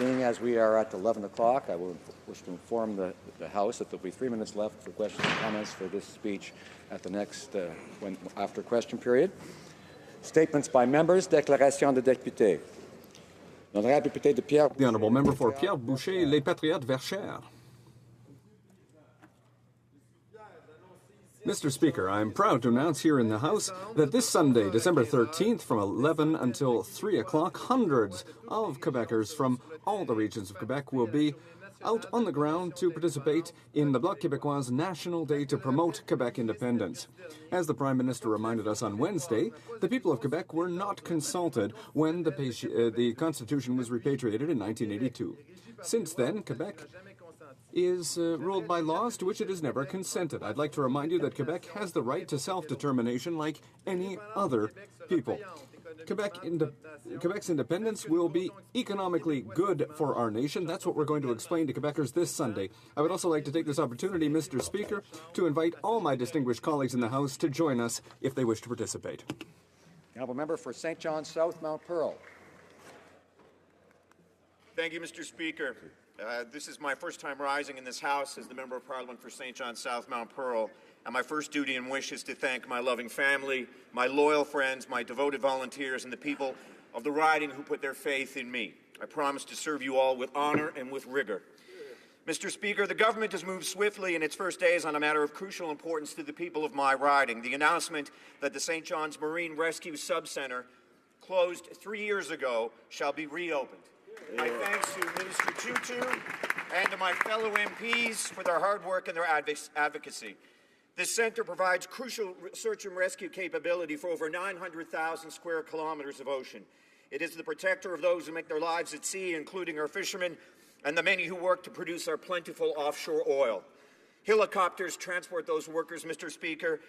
Seeing as we are at 11 o'clock, I will wish to inform the House that there will be 3 minutes left for questions and comments for this speech at the next, after question period. Statements by members, déclaration de députés. The honourable member for Pierre Boucher, Les Patriotes Verchères. Mr. Speaker, I am proud to announce here in the House that this Sunday, December 13th, from 11 until 3 o'clock, hundreds of Quebecers from all the regions of Quebec will be out on the ground to participate in the Bloc Québécois National Day to promote Quebec independence. As the Prime Minister reminded us on Wednesday, the people of Quebec were not consulted when the Constitution was repatriated in 1982. Since then, Quebec is ruled by laws to which it has never consented. I'd like to remind you that Quebec has the right to self-determination like any other people. Quebec's independence will be economically good for our nation. That's what we're going to explain to Quebecers this Sunday. I would also like to take this opportunity, Mr. Speaker, to invite all my distinguished colleagues in the House to join us if they wish to participate. The honourable member for St. John South, Mount Pearl. Thank you, Mr. Speaker. This is my first time rising in this House as the Member of Parliament for St. John South, Mount Pearl, and my first duty and wish is to thank my loving family, my loyal friends, my devoted volunteers, and the people of the riding who put their faith in me. I promise to serve you all with honour and with rigour. Mr. Speaker, the government has moved swiftly in its first days on a matter of crucial importance to the people of my riding. The announcement that the St. John's Marine Rescue Subcentre, closed 3 years ago, shall be reopened. My thanks to Minister Tutu and to my fellow MPs for their hard work and their advocacy. This centre provides crucial search and rescue capability for over 900,000 square kilometres of ocean. It is the protector of those who make their lives at sea, including our fishermen and the many who work to produce our plentiful offshore oil. Helicopters transport those workers, Mr. Speaker.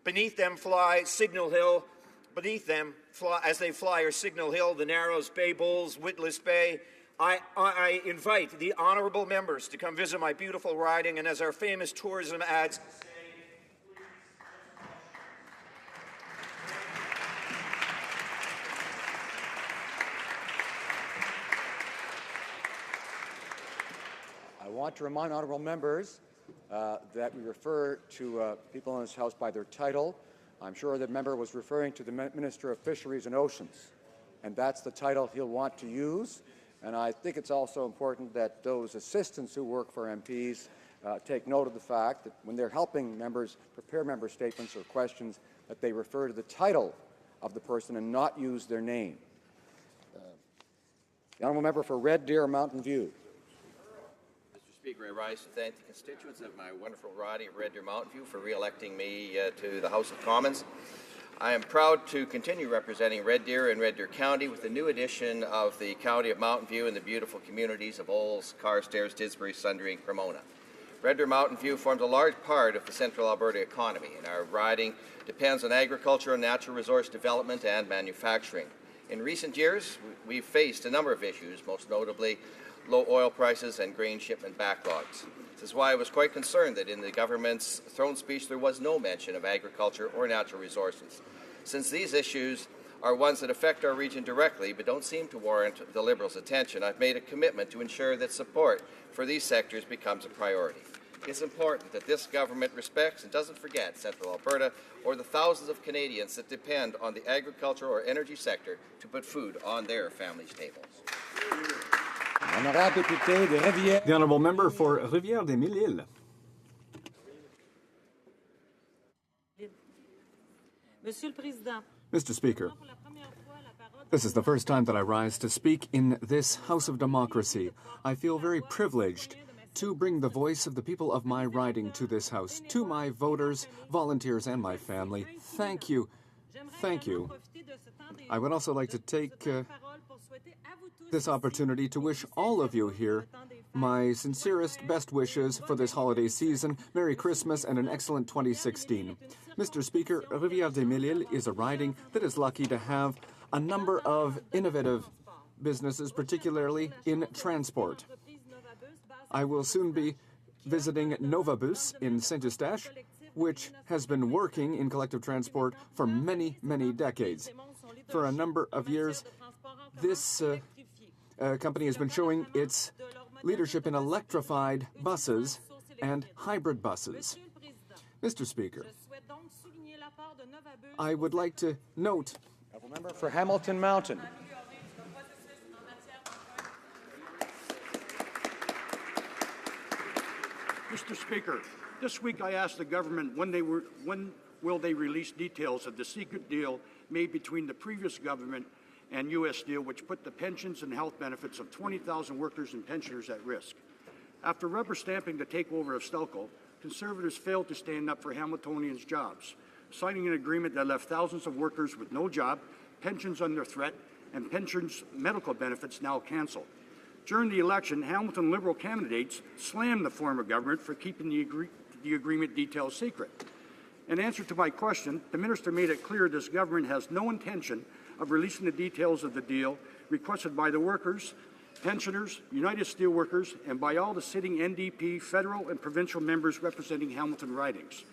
Beneath them fly Signal Hill. Beneath them, as they fly, are Signal Hill, the Narrows, Bay Bulls, Witless Bay. I invite the honourable members to come visit my beautiful riding, and as our famous tourism ads say, I want to remind honourable members that we refer to people in this House by their title. I'm sure the member was referring to the Minister of Fisheries and Oceans, and that's the title he'll want to use. And I think it's also important that those assistants who work for MPs take note of the fact that when they're helping members prepare member statements or questions, that they refer to the title of the person and not use their name. The honourable member for Red Deer, Mountain View. Speaker, I rise to thank the constituents of my wonderful riding of Red Deer Mountain View for re-electing me to the House of Commons. I am proud to continue representing Red Deer and Red Deer County with the new addition of the County of Mountain View and the beautiful communities of Olds, Carstairs, Didsbury, Sundre, and Cremona. Red Deer Mountain View forms a large part of the central Alberta economy, and our riding depends on agriculture and natural resource development and manufacturing. In recent years, we've faced a number of issues, most notably low oil prices and grain shipment backlogs. This is why I was quite concerned that in the government's throne speech there was no mention of agriculture or natural resources. Since these issues are ones that affect our region directly but don't seem to warrant the Liberals' attention, I've made a commitment to ensure that support for these sectors becomes a priority. It's important that this government respects and doesn't forget Central Alberta or the thousands of Canadians that depend on the agriculture or energy sector to put food on their families' tables. The honourable member for Rivière-des-Mille-Îles. Mr. Speaker, this is the first time that I rise to speak in this House of Democracy. I feel very privileged to bring the voice of the people of my riding to this House, to my voters, volunteers, and my family. Thank you. Thank you. I would also like to take this opportunity to wish all of you here my sincerest best wishes for this holiday season. Merry Christmas and an excellent 2016. Mr. Speaker, Rivière-des-Mille-Îles is a riding that is lucky to have a number of innovative businesses, particularly in transport. I will soon be visiting Novabus in Saint-Eustache, which has been working in collective transport for many, many decades. For a number of years, this company has been showing its leadership in electrified buses and hybrid buses. Mr. Speaker, I would like to note... Member for Hamilton Mountain. Mr. Speaker, this week I asked the government when will they release details of the secret deal made between the previous government and U.S. Steel, which put the pensions and health benefits of 20,000 workers and pensioners at risk. After rubber stamping the takeover of Stelco, Conservatives failed to stand up for Hamiltonians' jobs, signing an agreement that left thousands of workers with no job, pensions under threat, and pensions medical benefits now canceled. During the election, Hamilton Liberal candidates slammed the former government for keeping the agreement details secret. In answer to my question, the minister made it clear this government has no intention of releasing the details of the deal requested by the workers, pensioners, United Steelworkers, and by all the sitting NDP federal and provincial members representing Hamilton ridings.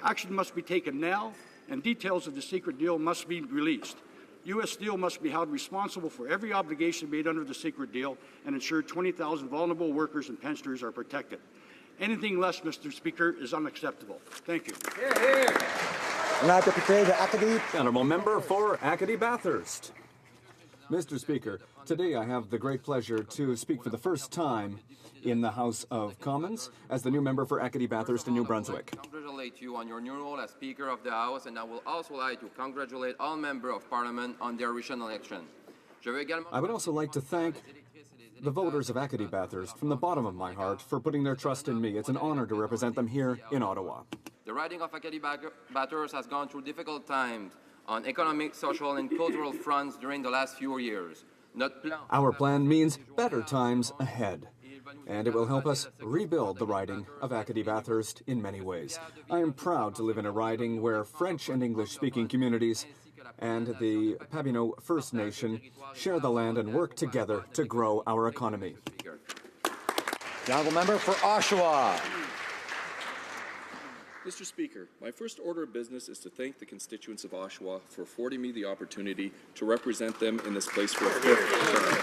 Action must be taken now, and details of the secret deal must be released. U.S. Steel must be held responsible for every obligation made under the secret deal and ensure 20,000 vulnerable workers and pensioners are protected. Anything less, Mr. Speaker, is unacceptable. Thank you. Honourable Member for Acadie-Bathurst. Mr. Speaker, today I have the great pleasure to speak for the first time in the House of Commons as the new member for Acadie-Bathurst in New Brunswick. I congratulate you on your new role as Speaker of the House, and I will also like to congratulate all members of Parliament on their recent election. I would also like to thank the voters of Acadie-Bathurst from the bottom of my heart for putting their trust in me. It's an honour to represent them here in Ottawa. The riding of Acadie-Bathurst has gone through difficult times on economic, social, and cultural fronts during the last few years. Our plan means better times ahead, and it will help us rebuild the riding of Acadie-Bathurst in many ways. I am proud to live in a riding where French and English-speaking communities and the Papineau First Nation share the land and work together to grow our economy. The honourable member for Oshawa. Mr. Speaker, my first order of business is to thank the constituents of Oshawa for affording me the opportunity to represent them in this place for a fifth term.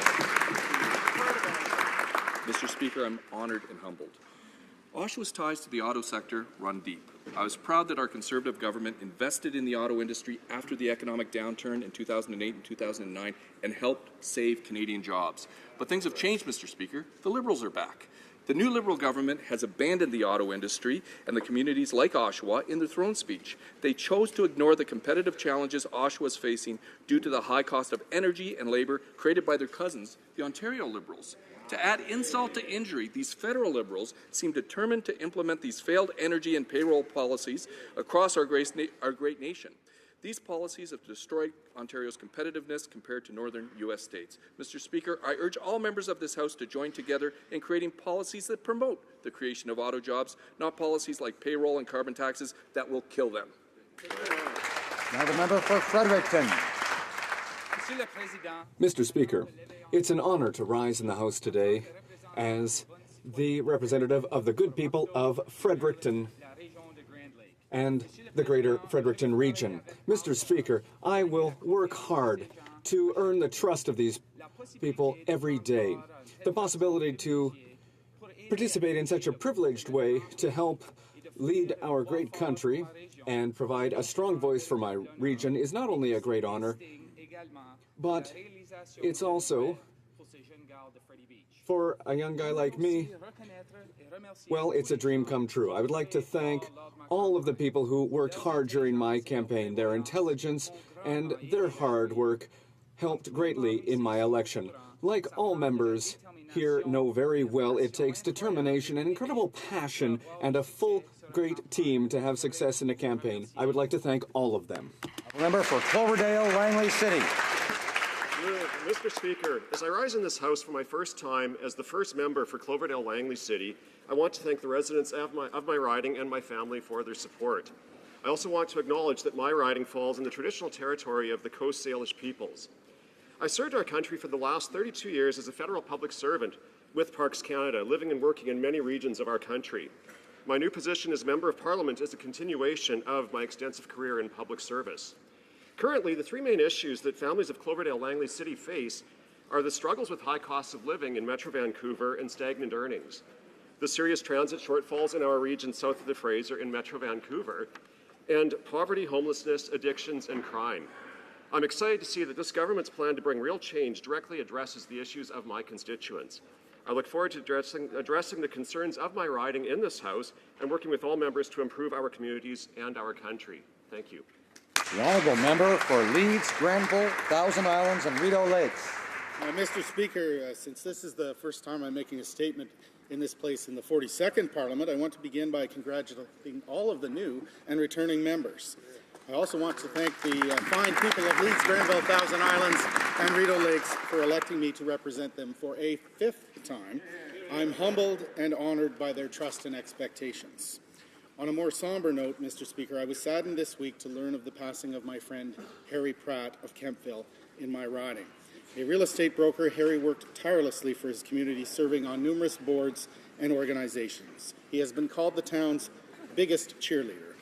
Mr. Speaker, I'm honoured and humbled. Oshawa's ties to the auto sector run deep. I was proud that our Conservative government invested in the auto industry after the economic downturn in 2008 and 2009 and helped save Canadian jobs. But things have changed, Mr. Speaker. The Liberals are back. The new Liberal government has abandoned the auto industry and the communities like Oshawa in their throne speech. They chose to ignore the competitive challenges Oshawa is facing due to the high cost of energy and labour created by their cousins, the Ontario Liberals. To add insult to injury, these federal Liberals seem determined to implement these failed energy and payroll policies across our great nation. These policies have destroyed Ontario's competitiveness compared to northern U.S. states. Mr. Speaker, I urge all members of this House to join together in creating policies that promote the creation of auto jobs, not policies like payroll and carbon taxes that will kill them. Now the member for Fredericton. Mr. Speaker, it's an honour to rise in the House today as the representative of the good people of Fredericton and the Greater Fredericton region. Mr. Speaker, I will work hard to earn the trust of these people every day. The possibility to participate in such a privileged way to help lead our great country and provide a strong voice for my region is not only a great honor, but it's also, for a young guy like me, well, it's a dream come true. I would like to thank all of the people who worked hard during my campaign. Their intelligence and their hard work helped greatly in my election. Like all members here know very well, it takes determination and incredible passion and a full great team to have success in a campaign. I would like to thank all of them. Member for Cloverdale, Langley City. Mr. Speaker, as I rise in this House for my first time as the first member for Cloverdale, Langley City, I want to thank the residents of my riding and my family for their support. I also want to acknowledge that my riding falls in the traditional territory of the Coast Salish peoples. I served our country for the last 32 years as a federal public servant with Parks Canada, living and working in many regions of our country. My new position as Member of Parliament is a continuation of my extensive career in public service. Currently, the three main issues that families of Cloverdale Langley City face are the struggles with high costs of living in Metro Vancouver and stagnant earnings, the serious transit shortfalls in our region south of the Fraser in Metro Vancouver, and poverty, homelessness, addictions, and crime. I'm excited to see that this government's plan to bring real change directly addresses the issues of my constituents. I look forward to addressing the concerns of my riding in this House and working with all members to improve our communities and our country. Thank you. The honourable member for Leeds, Granville, Thousand Islands, and Rideau Lakes. Mr. Speaker, since this is the first time I'm making a statement in this place in the 42nd Parliament, I want to begin by congratulating all of the new and returning members. I also want to thank the fine people of Leeds, Granville, Thousand Islands, and Rideau Lakes for electing me to represent them for a fifth time. I'm humbled and honoured by their trust and expectations. On a more somber note, Mr. Speaker, I was saddened this week to learn of the passing of my friend Harry Pratt of Kemptville in my riding. A real estate broker, Harry worked tirelessly for his community, serving on numerous boards and organizations. He has been called the town's biggest cheerleader.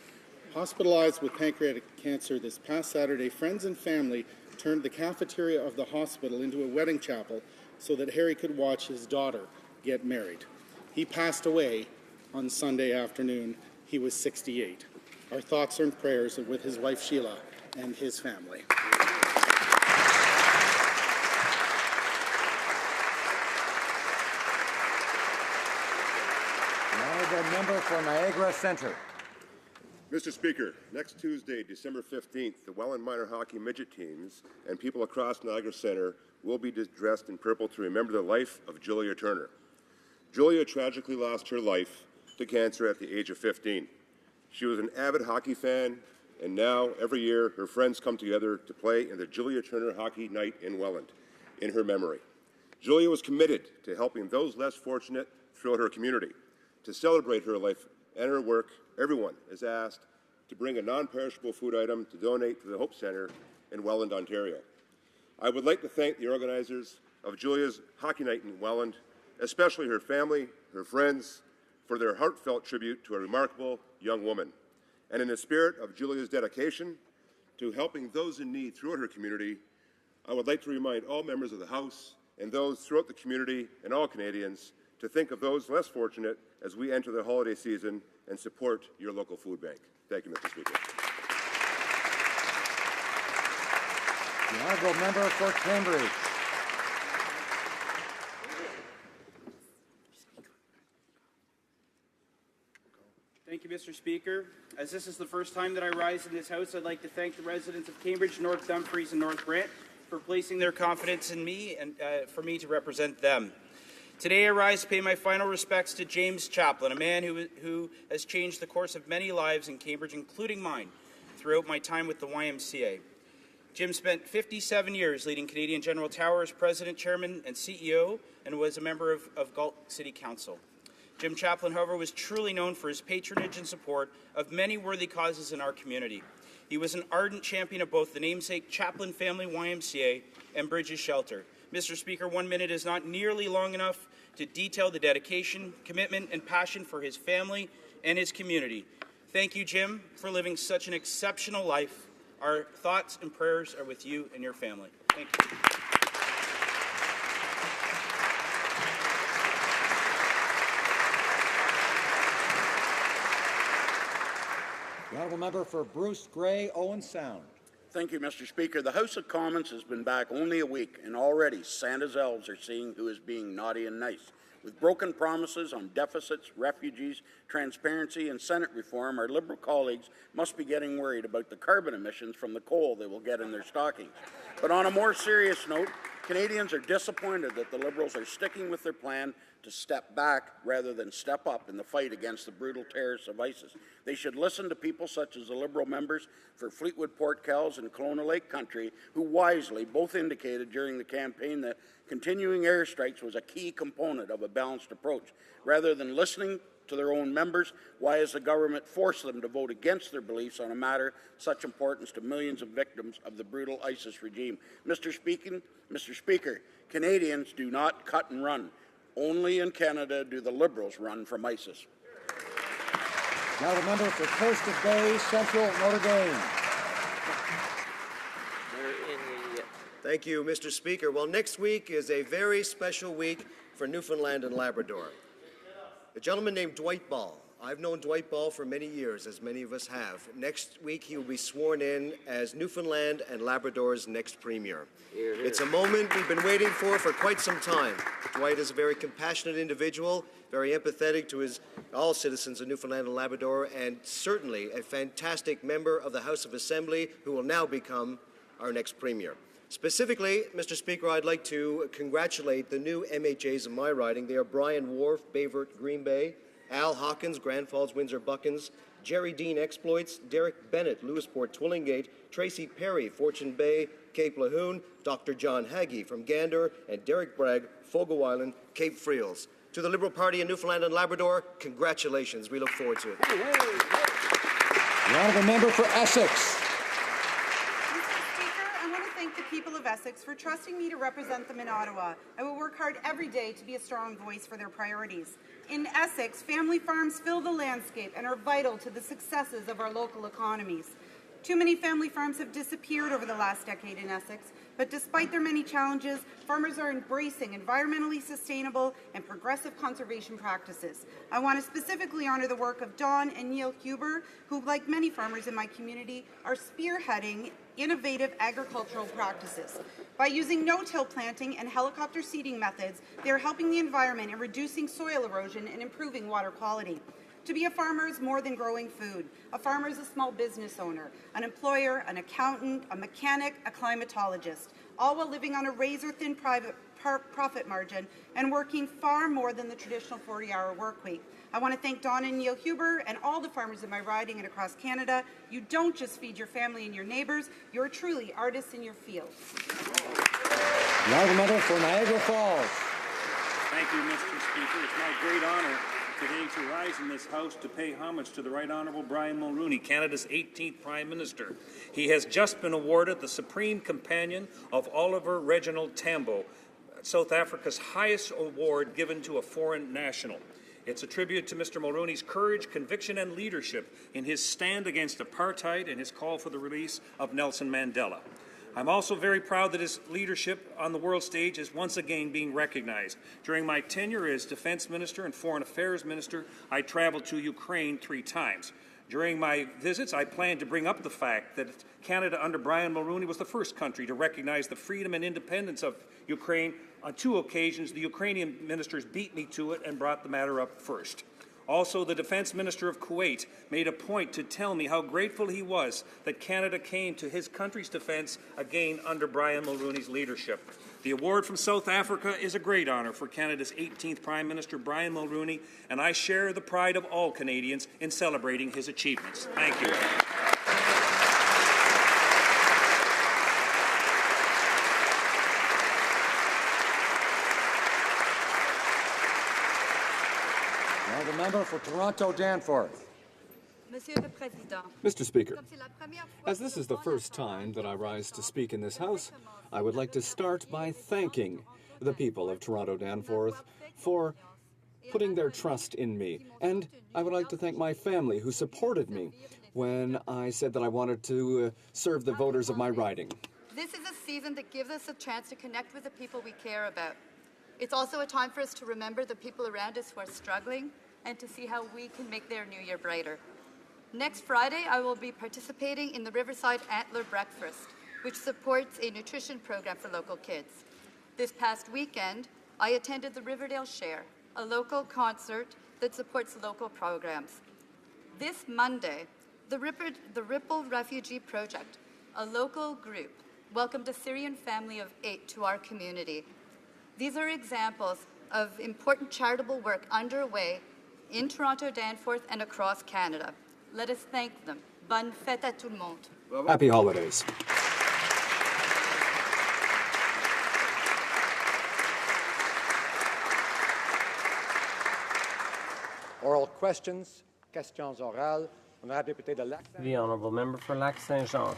Hospitalized with pancreatic cancer this past Saturday, friends and family turned the cafeteria of the hospital into a wedding chapel so that Harry could watch his daughter get married. He passed away on Sunday afternoon. He was 68. Our thoughts and prayers are with his wife Sheila and his family. The honourable member for Niagara Centre. Mr. Speaker, next Tuesday, December 15th, the Welland Minor Hockey midget teams and people across Niagara Centre will be dressed in purple to remember the life of Julia Turner. Julia tragically lost her life to cancer at the age of 15. She was an avid hockey fan, and now, every year, her friends come together to play in the Julia Turner Hockey Night in Welland in her memory. Julia was committed to helping those less fortunate throughout her community. To celebrate her life and her work, everyone is asked to bring a non-perishable food item to donate to the HoC Centre in Welland, Ontario. I would like to thank the organizers of Julia's Hockey Night in Welland, especially her family, her friends, for their heartfelt tribute to a remarkable young woman. And in the spirit of Julia's dedication to helping those in need throughout her community, I would like to remind all members of the House and those throughout the community and all Canadians to think of those less fortunate as we enter the holiday season and support your local food bank. Thank you, Mr. Speaker. The honourable member for Cambridge. Thank you, Mr. Speaker. As this is the first time that I rise in this House, I'd like to thank the residents of Cambridge, North Dumfries, and North Brant for placing their confidence in me and for me to represent them. Today I rise to pay my final respects to James Chaplin, a man who has changed the course of many lives in Cambridge, including mine, throughout my time with the YMCA. Jim spent 57 years leading Canadian General Tower as President, Chairman, and CEO, and was a member of Galt City Council. Jim Chaplin, however, was truly known for his patronage and support of many worthy causes in our community. He was an ardent champion of both the namesake Chaplin Family YMCA and Bridges Shelter. Mr. Speaker, 1 minute is not nearly long enough to detail the dedication, commitment, and passion for his family and his community. Thank you, Jim, for living such an exceptional life. Our thoughts and prayers are with you and your family. Thank you. The honourable member for Bruce Grey, Owen Sound. Thank you, Mr. Speaker. The House of Commons has been back only a week, and already Santa's elves are seeing who is being naughty and nice. With broken promises on deficits, refugees, transparency, and Senate reform, our Liberal colleagues must be getting worried about the carbon emissions from the coal they will get in their stockings. But on a more serious note, Canadians are disappointed that the Liberals are sticking with their plan to step back rather than step up in the fight against the brutal terrorists of ISIS. They should listen to people such as the Liberal members for Fleetwood, Port Kells, and Kelowna Lake Country, who wisely both indicated during the campaign that continuing airstrikes was a key component of a balanced approach. Rather than listening to their own members, why has the government forced them to vote against their beliefs on a matter such importance to millions of victims of the brutal ISIS regime? Mr. Speaker, Canadians do not cut and run. Only in Canada do the Liberals run from ISIS. Now the member for Coast of Bay, Central Notre Dame. Thank you, Mr. Speaker. Well, next week is a very special week for Newfoundland and Labrador. A gentleman named Dwight Ball. I've known Dwight Ball for many years, as many of us have. Next week, he will be sworn in as Newfoundland and Labrador's next Premier. Hear, hear. It's a moment we've been waiting for quite some time. Dwight is a very compassionate individual, very empathetic to all citizens of Newfoundland and Labrador, and certainly a fantastic member of the House of Assembly who will now become our next Premier. Specifically, Mr. Speaker, I'd like to congratulate the new MHAs of my riding. They are Brian Wharf, Bayvert, Green Bay, Al Hawkins, Grand Falls, Windsor, Buckins, Jerry Dean, Exploits, Derek Bennett, Lewisport, Twillingate, Tracy Perry, Fortune Bay, Cape Lahoon, Dr. John Haggie from Gander, and Derek Bragg, Fogo Island, Cape Friels. To the Liberal Party in Newfoundland and Labrador, congratulations. We look forward to it. The honourable member for Essex. The people of Essex for trusting me to represent them in Ottawa. I will work hard every day to be a strong voice for their priorities. In Essex, family farms fill the landscape and are vital to the successes of our local economies. Too many family farms have disappeared over the last decade in Essex, but despite their many challenges, farmers are embracing environmentally sustainable and progressive conservation practices. I want to specifically honor the work of Don and Neil Huber, who, like many farmers in my community, are spearheading innovative agricultural practices. By using no-till planting and helicopter seeding methods, they are helping the environment and reducing soil erosion and improving water quality. To be a farmer is more than growing food. A farmer is a small business owner, an employer, an accountant, a mechanic, a climatologist, all while living on a razor-thin profit margin and working far more than the traditional 40-hour work week. I want to thank Don and Neil Huber and all the farmers in my riding and across Canada. You don't just feed your family and your neighbours, you're truly artists in your field. The honourable member for Niagara Falls. Thank you, Mr. Speaker. It's my great honour today to rise in this House to pay homage to the Right Honourable Brian Mulroney, Canada's 18th Prime Minister. He has just been awarded the Supreme Companion of Oliver Reginald Tambo, South Africa's highest award given to a foreign national. It's a tribute to Mr. Mulroney's courage, conviction, and leadership in his stand against apartheid and his call for the release of Nelson Mandela. I'm also very proud that his leadership on the world stage is once again being recognized. During my tenure as Defense Minister and Foreign Affairs Minister, I traveled to Ukraine 3 times. During my visits, I planned to bring up the fact that Canada under Brian Mulroney was the first country to recognize the freedom and independence of Ukraine. On 2 occasions, the Ukrainian ministers beat me to it and brought the matter up first. Also, the Defense Minister of Kuwait made a point to tell me how grateful he was that Canada came to his country's defence again under Brian Mulroney's leadership. The award from South Africa is a great honour for Canada's 18th Prime Minister, Brian Mulroney, and I share the pride of all Canadians in celebrating his achievements. Thank you. The member for Toronto Danforth. Mr. Speaker, as this is the first time that I rise to speak in this House, I would like to start by thanking the people of Toronto Danforth for putting their trust in me. And I would like to thank my family who supported me when I said that I wanted to serve the voters of my riding. This is a season that gives us a chance to connect with the people we care about. It's also a time for us to remember the people around us who are struggling and to see how we can make their new year brighter. Next Friday, I will be participating in the Riverside Antler Breakfast, which supports a nutrition program for local kids. This past weekend, I attended the Riverdale Share, a local concert that supports local programs. This Monday, the Ripple Refugee Project, a local group, welcomed a Syrian family of 8 to our community. These are examples of important charitable work underway in Toronto Danforth and across Canada. Let us thank them. Bonne fête à tout le monde. Happy holidays. Oral questions, questions orales. Honorable député de Lac. The honourable member for Lac Saint-Jean.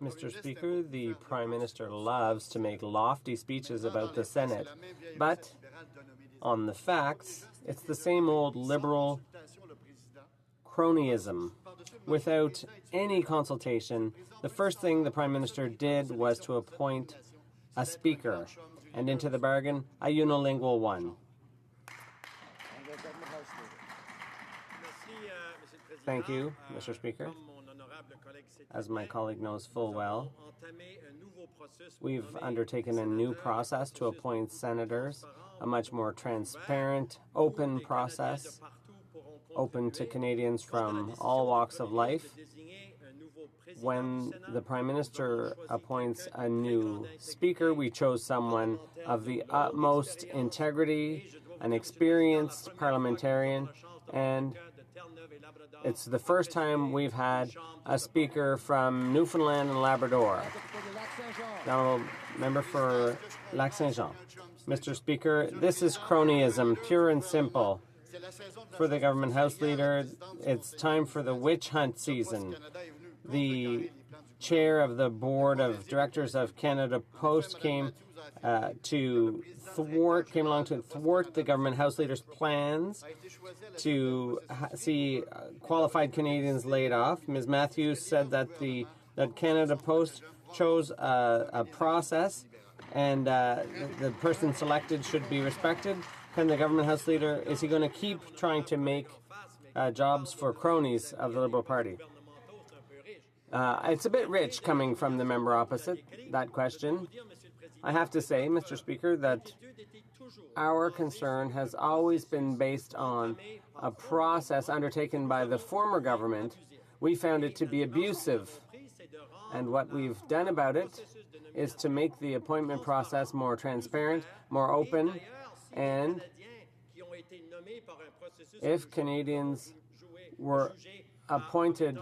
Mr. Speaker, the Prime Minister loves to make lofty speeches about the Senate, but on the facts, it's the same old Liberal cronyism. Without any consultation, the first thing the Prime Minister did was to appoint a speaker, and into the bargain, a unilingual one. Thank you, Mr. Speaker. As my colleague knows full well, we've undertaken a new process to appoint senators, a much more transparent, open process, open to Canadians from all walks of life. When the Prime Minister appoints a new speaker, we chose someone of the utmost integrity, an experienced parliamentarian, and it's the first time we've had a speaker from Newfoundland and Labrador. The Honourable Member for Lac-Saint-Jean. Mr. Speaker, this is cronyism, pure and simple. For the government House Leader, it's time for the witch hunt season. The chair of the board of directors of Canada Post came along to thwart the government House Leader's plans to see qualified Canadians laid off. Ms. Matthews said that that Canada Post chose a process and the person selected should be respected. Can the government House Leader, is he going to keep trying to make jobs for cronies of the Liberal Party? It's a bit rich coming from the member opposite, that question. I have to say, Mr. Speaker, that our concern has always been based on a process undertaken by the former government. We found it to be abusive, and what we've done about it is to make the appointment process more transparent, more open, and if Canadians were appointed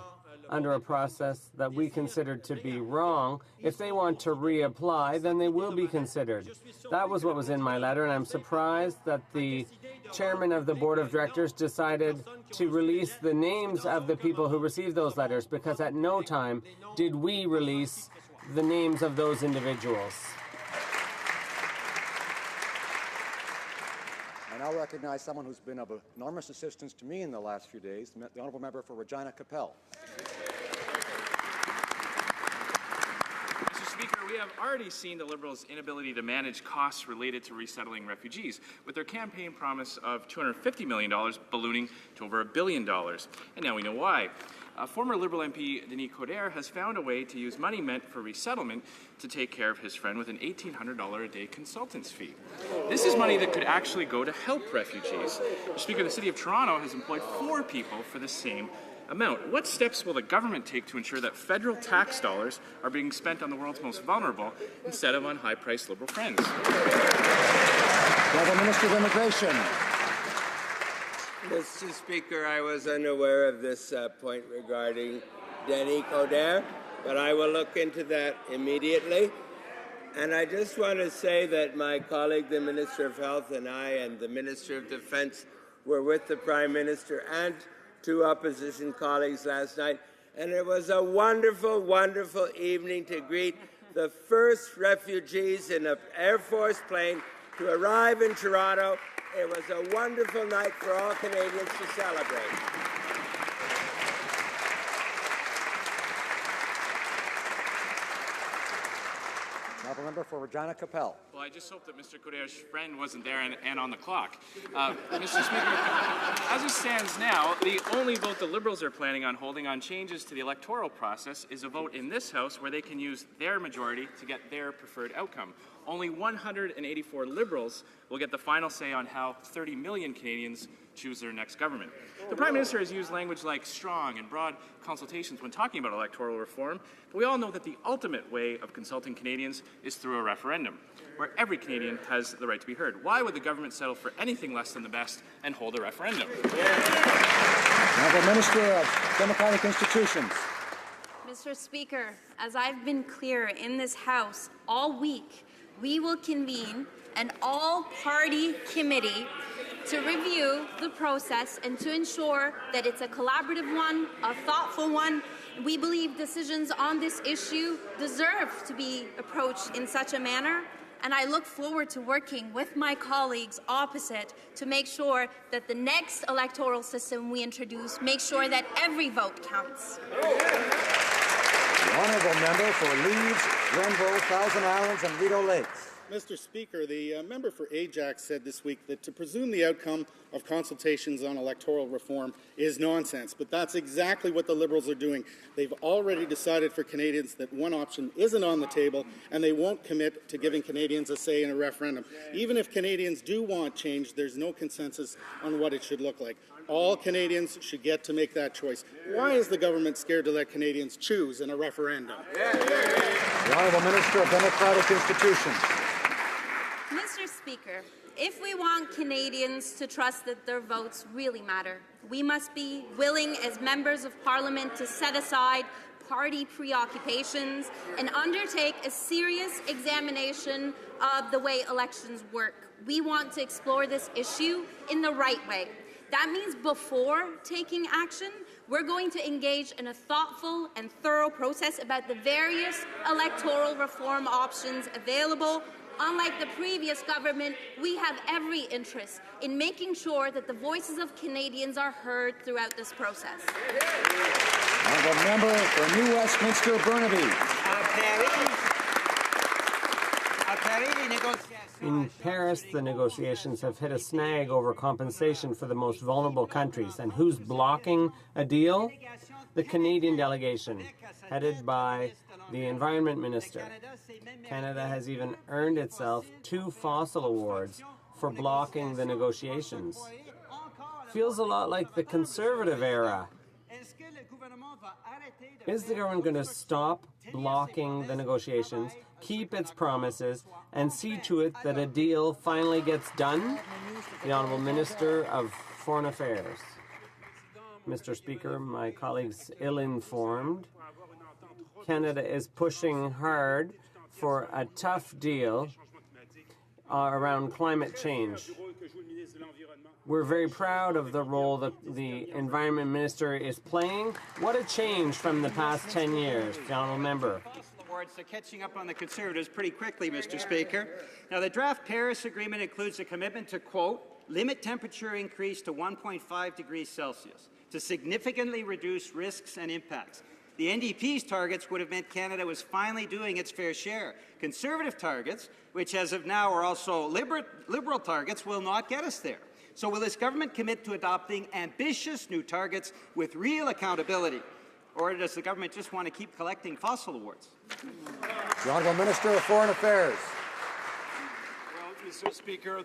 under a process that we considered to be wrong, if they want to reapply, then they will be considered. That was what was in my letter, and I'm surprised that the chairman of the board of directors decided to release the names of the people who received those letters, because at no time did we release the names of those individuals. I now recognize someone who's been of enormous assistance to me in the last few days, the Honourable Member for Regina Capel. Mr. Speaker, we have already seen the Liberals' inability to manage costs related to resettling refugees, with their campaign promise of $250 million ballooning to over $1 billion. And now we know why. Former Liberal MP Denis Coderre has found a way to use money meant for resettlement to take care of his friend with an $1,800 a day consultant's fee. This is money that could actually go to help refugees. Mr. Speaker, the City of Toronto has employed 4 people for the same amount. What steps will the government take to ensure that federal tax dollars are being spent on the world's most vulnerable instead of on high-priced Liberal friends? The Minister of Immigration. Mr. Speaker, I was unaware of this point regarding Denis Coderre, but I will look into that immediately. And I just want to say that my colleague, the Minister of Health, and I, and the Minister of Defense were with the Prime Minister and 2 opposition colleagues last night, and it was a wonderful, wonderful evening to greet the first refugees in an Air Force plane to arrive in Toronto. It was a wonderful night for all Canadians to celebrate. Honourable Member for Regina Capel. Well, I just hope that Mr. Coderre's friend wasn't there and on the clock. Mr. Speaker, as it stands now, the only vote the Liberals are planning on holding on changes to the electoral process is a vote in this House where they can use their majority to get their preferred outcome. Only 184 Liberals will get the final say on how 30 million Canadians choose their next government. The Prime Minister has used language like strong and broad consultations when talking about electoral reform, but we all know that the ultimate way of consulting Canadians is through a referendum, where every Canadian has the right to be heard. Why would the government settle for anything less than the best and hold a referendum? Honourable Minister of Democratic Institutions. Mr. Speaker, as I've been clear in this House all week, we will convene an all-party committee to review the process and to ensure that it's a collaborative one, a thoughtful one. We believe decisions on this issue deserve to be approached in such a manner, and I look forward to working with my colleagues opposite to make sure that the next electoral system we introduce makes sure that every vote counts. The honourable member for Leeds, Grenville, Thousand Islands and Rideau Lakes. Mr. Speaker, the member for Ajax said this week that to presume the outcome of consultations on electoral reform is nonsense, but that's exactly what the Liberals are doing. They've already decided for Canadians that one option isn't on the table, and they won't commit to giving Canadians a say in a referendum. Even if Canadians do want change, there's no consensus on what it should look like. All Canadians should get to make that choice. Why is the government scared to let Canadians choose in a referendum? The Honourable Minister of Democratic Institutions. Mr. Speaker, if we want Canadians to trust that their votes really matter, we must be willing as members of Parliament to set aside party preoccupations and undertake a serious examination of the way elections work. We want to explore this issue in the right way. That means before taking action, we're going to engage in a thoughtful and thorough process about the various electoral reform options available. Unlike the previous government, we have every interest in making sure that the voices of Canadians are heard throughout this process. Honourable member for New Westminster, Burnaby. In Paris, the negotiations have hit a snag over compensation for the most vulnerable countries. And who's blocking a deal? The Canadian delegation, headed by the Environment Minister. Canada has even earned itself 2 fossil awards for blocking the negotiations. Feels a lot like the Conservative era. Is the government going to stop blocking the negotiations, keep its promises, and see to it that a deal finally gets done? The Honourable Minister of Foreign Affairs. Mr. Speaker, my colleagues ill-informed. Canada is pushing hard for a tough deal around climate change. We're very proud of the role that the Environment Minister is playing. What a change from the past 10 years, the Honourable Member. Awards, so catching up on the Conservatives pretty quickly, Mr. Speaker. Now, the draft Paris Agreement includes a commitment to, quote, limit temperature increase to 1.5 degrees Celsius, to significantly reduce risks and impacts. The NDP's targets would have meant Canada was finally doing its fair share. Conservative targets, which as of now are also liberal targets, will not get us there. So will this government commit to adopting ambitious new targets with real accountability? Or does the government just want to keep collecting fossil awards? The Honourable Minister of Foreign Affairs. Well, Mr. Speaker,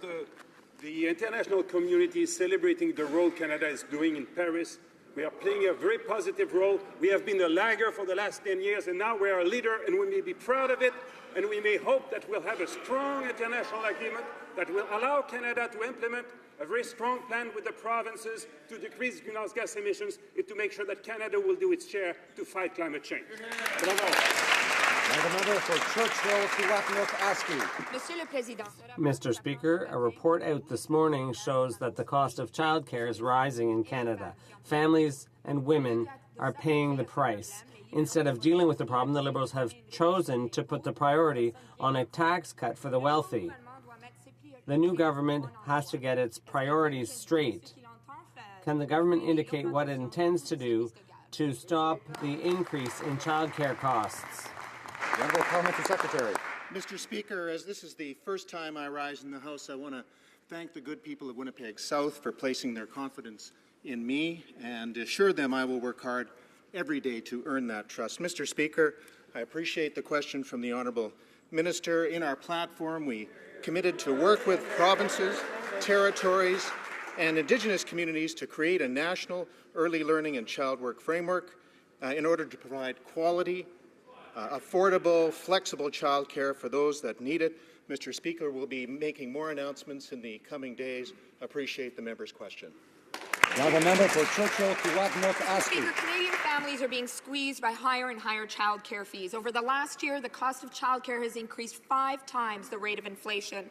the international community is celebrating the role Canada is doing in Paris. We are playing a very positive role. We have been a lagger for the last 10 years, and now we are a leader, and we may be proud of it, and we may hope that we'll have a strong international agreement that will allow Canada to implement a very strong plan with the provinces to decrease greenhouse gas emissions and to make sure that Canada will do its share to fight climate change. Bravo. Mr. Speaker, a report out this morning shows that the cost of childcare is rising in Canada. Families and women are paying the price. Instead of dealing with the problem, the Liberals have chosen to put the priority on a tax cut for the wealthy. The new government has to get its priorities straight. Can the government indicate what it intends to do to stop the increase in childcare costs? The Honourable Parliamentary Secretary. Mr. Speaker, as this is the first time I rise in the House, I want to thank the good people of Winnipeg South for placing their confidence in me and assure them I will work hard every day to earn that trust. Mr. Speaker, I appreciate the question from the Honourable Minister. In our platform, we committed to work with provinces, territories, and Indigenous communities to create a national early learning and child work framework in order to provide quality, affordable, flexible childcare for those that need it. Mr. Speaker, we'll be making more announcements in the coming days. Appreciate the member's question. The honourable member for Churchill-Kiwatanok-Aski. Speaker, Canadian families are being squeezed by higher and higher child care fees. Over the last year, the cost of child care has increased 5 times the rate of inflation.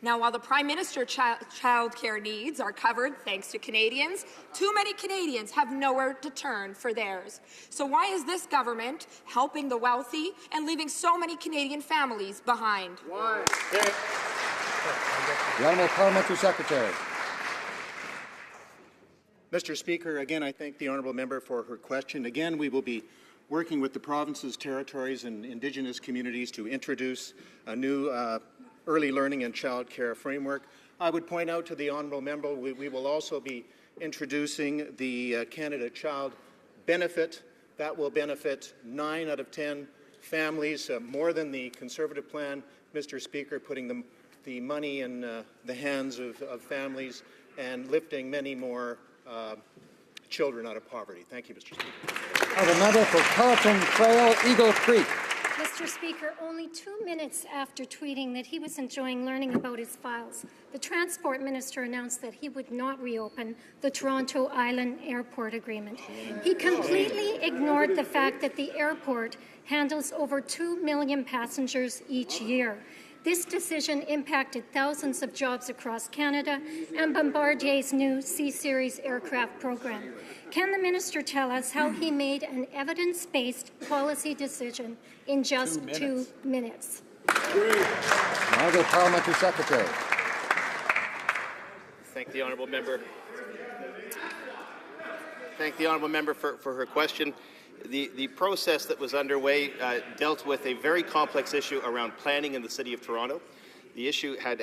Now, while the Prime Minister's child care needs are covered thanks to Canadians, too many Canadians have nowhere to turn for theirs. So why is this government helping the wealthy and leaving so many Canadian families behind? Why? The Honourable Parliamentary Secretary. Mr. Speaker, again, I thank the honourable member for her question. Again, we will be working with the provinces, territories, and Indigenous communities to introduce a new early learning and child care framework. I would point out to the honourable member we will also be introducing the Canada Child Benefit. That will benefit 9 out of 10 families, more than the Conservative plan, Mr. Speaker, putting the money in the hands of families and lifting many more children out of poverty. Thank you, Mr. Speaker. Honourable member for Carleton Trail, Eagle Creek. Mr. Speaker, only 2 minutes after tweeting that he was enjoying learning about his files, the Transport Minister announced that he would not reopen the Toronto Island Airport Agreement. He completely ignored the fact that the airport handles over 2 million passengers each year. This decision impacted thousands of jobs across Canada and Bombardier's new C-Series aircraft program. Can the minister tell us how he made an evidence-based policy decision in just 2 minutes? Honourable Parliamentary Secretary. Thank the honourable member. Thank the honourable member for her question. The process that was underway dealt with a very complex issue around planning in the City of Toronto. The issue had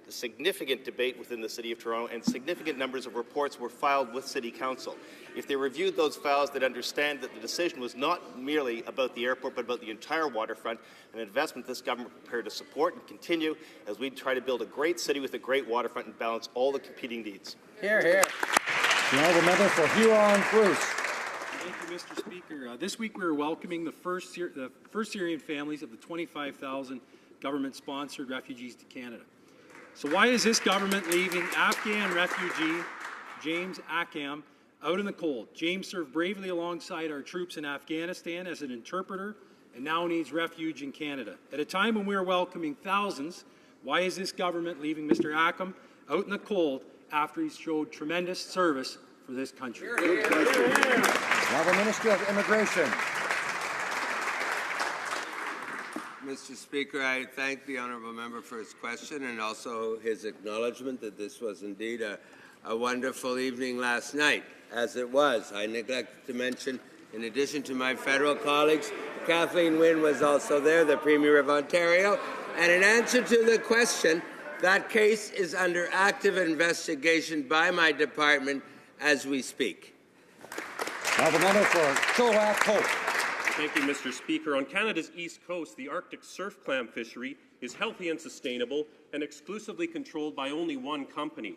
significant debate within the City of Toronto, and significant numbers of reports were filed with City Council. If they reviewed those files, they'd understand that the decision was not merely about the airport, but about the entire waterfront, an investment this government is prepared to support and continue as we try to build a great city with a great waterfront and balance all the competing needs. Hear, hear. The honourable member for Huron-Bruce. Thank you, Mr. Speaker. This week we are welcoming the first Syrian families of the 25,000 government-sponsored refugees to Canada. So why is this government leaving Afghan refugee James Akam out in the cold? James served bravely alongside our troops in Afghanistan as an interpreter and now needs refuge in Canada. At a time when we are welcoming thousands, why is this government leaving Mr. Akam out in the cold after he's showed tremendous service for this country? Honourable Minister of Immigration. Mr. Speaker, I thank the honourable member for his question and also his acknowledgement that this was indeed a wonderful evening last night, as it was. I neglected to mention, in addition to my federal colleagues, Kathleen Wynne was also there, the Premier of Ontario. And in answer to the question, that case is under active investigation by my department as we speak. Honourable member for Chilliwack-Hope. Thank you, Mr. Speaker. On Canada's east coast, the Arctic surf clam fishery is healthy and sustainable and exclusively controlled by only one company.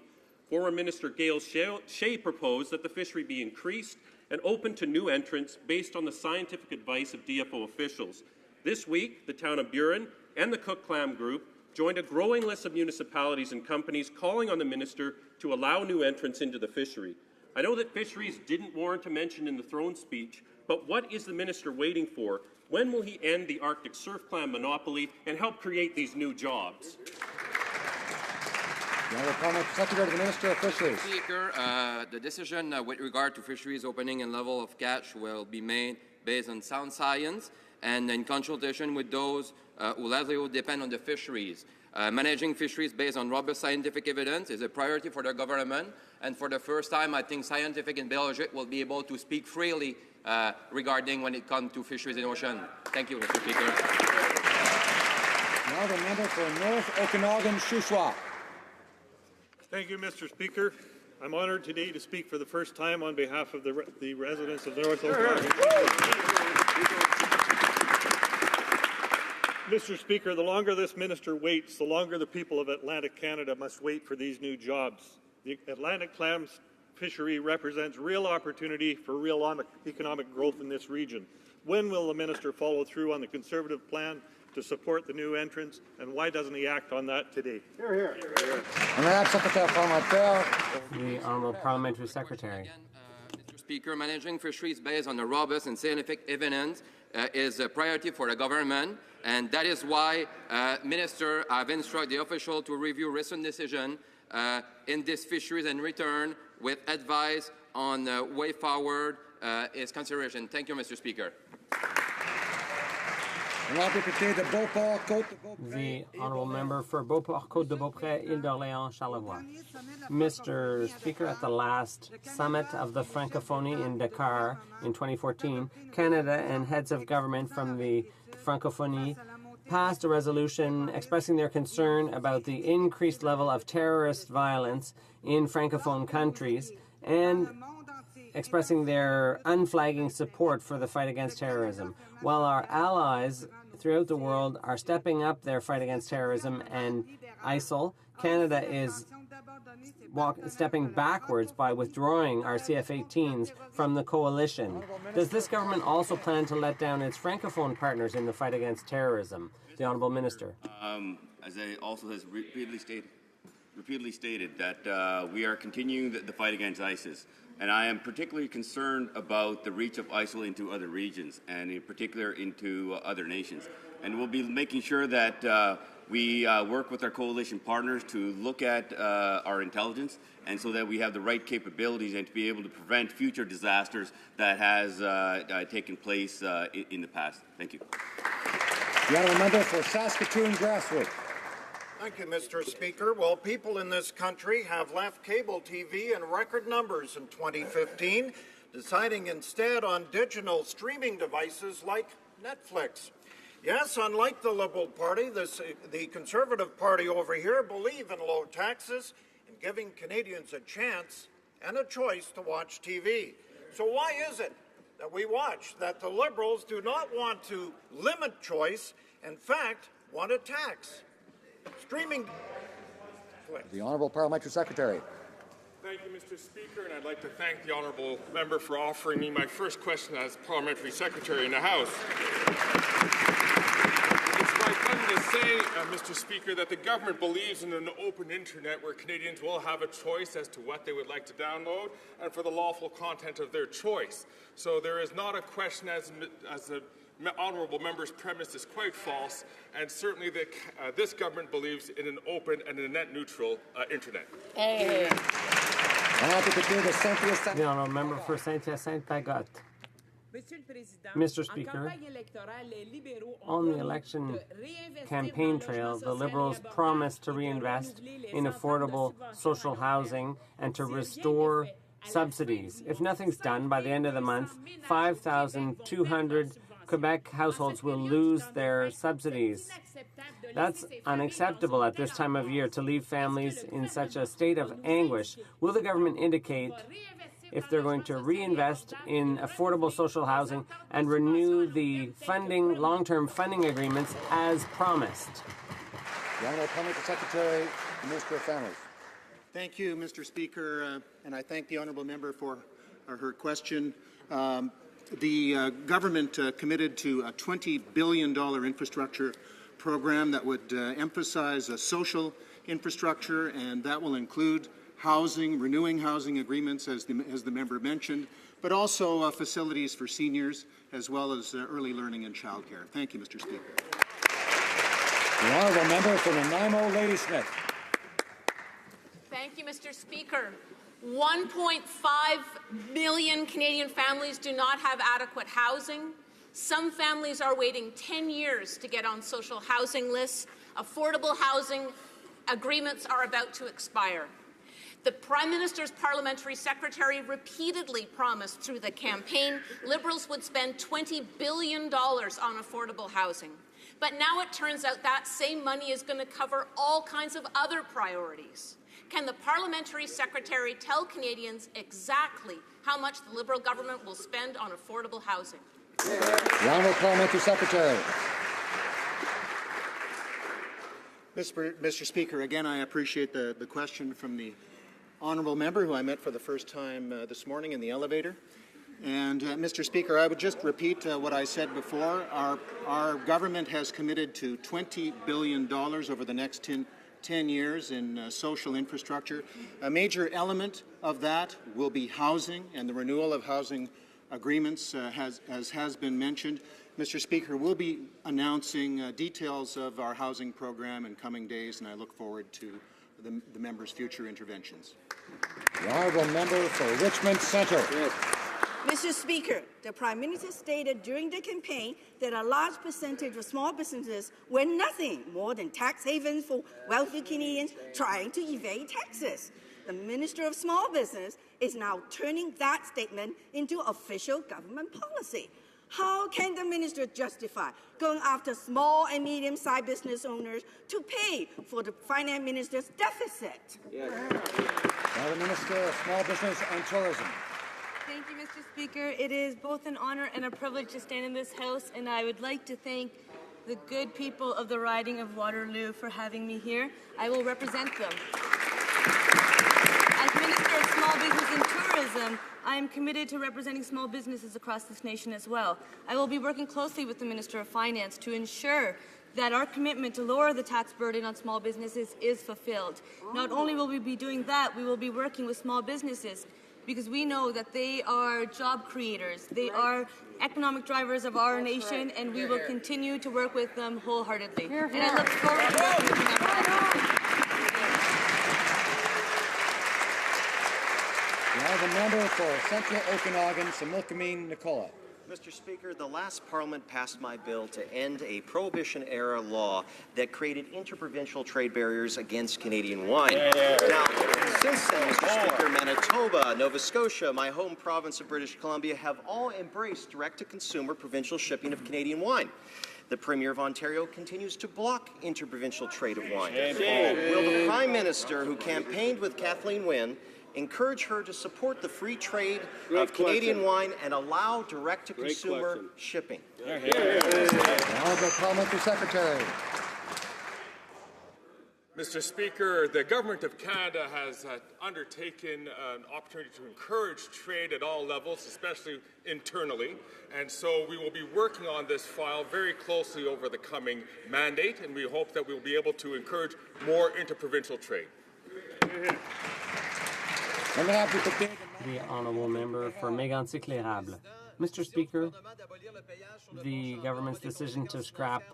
Former Minister Gail Shea proposed that the fishery be increased and open to new entrants based on the scientific advice of DFO officials. This week, the town of Burin and the Cook Clam Group joined a growing list of municipalities and companies calling on the minister to allow new entrants into the fishery. I know that fisheries didn't warrant a mention in the throne speech, but what is the minister waiting for? When will he end the Arctic surf clam monopoly and help create these new jobs? Secretary to the Minister of Fisheries. Speaker, the decision with regard to fisheries opening and level of catch will be made based on sound science and in consultation with those who largely depend on the fisheries. Managing fisheries based on robust scientific evidence is a priority for the government, and for the first time, I think scientific and biologic will be able to speak freely regarding when it comes to fisheries in the ocean. Thank you, Mr. Speaker. Now the member for North Okanagan-Shuswap. Thank you, Mr. Speaker. I'm honored today to speak for the first time on behalf of the residents of North Okanagan. Mr. Speaker, the longer this minister waits, the longer the people of Atlantic Canada must wait for these new jobs. The Atlantic clam fishery represents real opportunity for real economic growth in this region. When will the minister follow through on the Conservative plan to support the new entrants, and why doesn't he act on that today? Hear, hear. The Honourable Parliamentary Secretary. Mr. Speaker, managing fisheries based on a robust and scientific evidence is a priority for the government, and that is why, Minister, I've instructed the official to review recent decision in this fisheries and return with advice on way forward is consideration. Thank you, Mr. Speaker. The Honourable Member for Beauport, Côte-de-Beaupré, Île-d'Orléans, Charlevoix. Mr. Speaker, at the last summit of the Francophonie in Dakar in 2014, Canada and heads of government from the Francophonie passed a resolution expressing their concern about the increased level of terrorist violence in Francophone countries and expressing their unflagging support for the fight against terrorism. While our allies throughout the world are stepping up their fight against terrorism and ISIL, Canada is stepping backwards by withdrawing our CF-18s from the coalition. Does this government also plan to let down its Francophone partners in the fight against terrorism? The Honourable Minister. As I also has repeatedly stated that we are continuing the fight against ISIS. And I am particularly concerned about the reach of ISIL into other regions, and in particular into other nations. And we'll be making sure that we work with our coalition partners to look at our intelligence, and so that we have the right capabilities and to be able to prevent future disasters that has taken place in the past. Thank you. The honourable member for Saskatoon Grasswood. Thank you, Mr. Speaker. Well, people in this country have left cable TV in record numbers in 2015, deciding instead on digital streaming devices like Netflix. Yes, unlike the Liberal Party, the Conservative Party over here believe in low taxes and giving Canadians a chance and a choice to watch TV. So why is it that we watch that the Liberals do not want to limit choice, in fact, want a tax? Streaming. The Honourable Parliamentary Secretary. Thank you, Mr. Speaker, and I'd like to thank the Honourable Member for offering me my first question as Parliamentary Secretary in the House. It's my pleasure to say, Mr. Speaker, that the government believes in an open internet where Canadians will have a choice as to what they would like to download and for the lawful content of their choice. So there is not a question as the honourable member's premise is quite false, and certainly this government believes in an open and a net-neutral internet. The Honourable Member for Saint-Hyacinthe-Bagotte. Mr. Speaker, on the election campaign trail, the Liberals promised to reinvest in affordable social housing and to restore subsidies. If nothing's done, by the end of the month, 5,200 Quebec households will lose their subsidies. That's unacceptable at this time of year to leave families in such a state of anguish. Will the government indicate if they're going to reinvest in affordable social housing and renew the funding, long-term funding agreements as promised? The Honourable Parliamentary Secretary, Minister of Families. Thank you, Mr. Speaker, and I thank the honourable member for her question. The government committed to a $20 billion infrastructure program that would emphasize social infrastructure, and that will include housing, renewing housing agreements, as the member mentioned, but also facilities for seniors, as well as early learning and childcare. Thank you, Mr. Speaker. The honourable member for Nanaimo, Ladysmith. Thank you, Mr. Speaker. 1.5 million Canadian families do not have adequate housing. Some families are waiting 10 years to get on social housing lists. Affordable housing agreements are about to expire. The Prime Minister's Parliamentary Secretary repeatedly promised through the campaign Liberals would spend $20 billion on affordable housing. But now it turns out that same money is going to cover all kinds of other priorities. Can the Parliamentary Secretary tell Canadians exactly how much the Liberal government will spend on affordable housing? The Honourable Parliamentary Secretary. Mr. Speaker, again, I appreciate the question from the honourable member, who I met for the first time this morning in the elevator. And, Mr. Speaker, I would just repeat what I said before. Our government has committed to $20 billion over the next 10 years in social infrastructure. A major element of that will be housing and the renewal of housing agreements, as has been mentioned. Mr. Speaker, we'll be announcing details of our housing program in coming days, and I look forward to the member's future interventions. The honourable member for Richmond Centre. Yes. Mr. Speaker, the Prime Minister stated during the campaign that a large percentage of small businesses were nothing more than tax havens for wealthy Canadians trying to evade taxes. The Minister of Small Business is now turning that statement into official government policy. How can the minister justify going after small and medium-sized business owners to pay for the finance minister's deficit? Yes. Now the Minister of Small Business and Tourism. Thank you, Mr. Speaker. It is both an honour and a privilege to stand in this House, and I would like to thank the good people of the riding of Waterloo for having me here. I will represent them. As Minister of Small Business and Tourism, I am committed to representing small businesses across this nation as well. I will be working closely with the Minister of Finance to ensure that our commitment to lower the tax burden on small businesses is fulfilled. Not only will we be doing that, we will be working with small businesses because we know that they are job creators, they are economic drivers of our nation, and we will continue to work with them wholeheartedly. And I look forward to working with them. The member for Central Okanagan, Similkameen, Nicola. Mr. Speaker, the last Parliament passed my bill to end a Prohibition-era law that created interprovincial trade barriers against Canadian wine. Now, since then, Mr. Speaker, Manitoba, Nova Scotia, my home province of British Columbia have all embraced direct-to-consumer provincial shipping of Canadian wine. The Premier of Ontario continues to block interprovincial trade of wine. Will the Prime Minister, who campaigned with Kathleen Wynne, encourage her to support the free trade of Canadian wine and allow direct-to-consumer shipping? Honourable Parliamentary Secretary. Mr. Speaker, the Government of Canada has undertaken an opportunity to encourage trade at all levels, especially internally, and so we will be working on this file very closely over the coming mandate, and we hope that we will be able to encourage more interprovincial trade. The honourable member for Mégantic-L'Érable. Mr. Speaker, the government's decision to scrap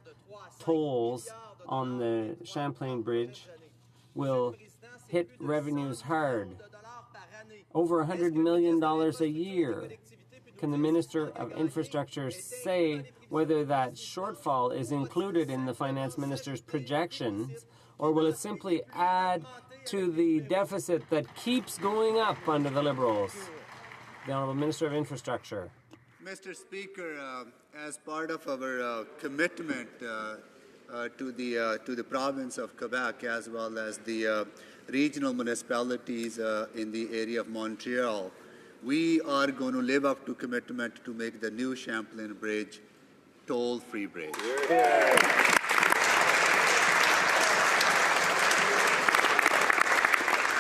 tolls on the Champlain Bridge will hit revenues hard. Over $100 million a year. Can the Minister of Infrastructure say whether that shortfall is included in the Finance Minister's projections, or will it simply add to the deficit that keeps going up under the Liberals? The Honourable Minister of Infrastructure. Mr. Speaker, as part of our commitment to the province of Quebec as well as the regional municipalities in the area of Montreal, we are going to live up to commitment to make the new Champlain Bridge toll-free bridge.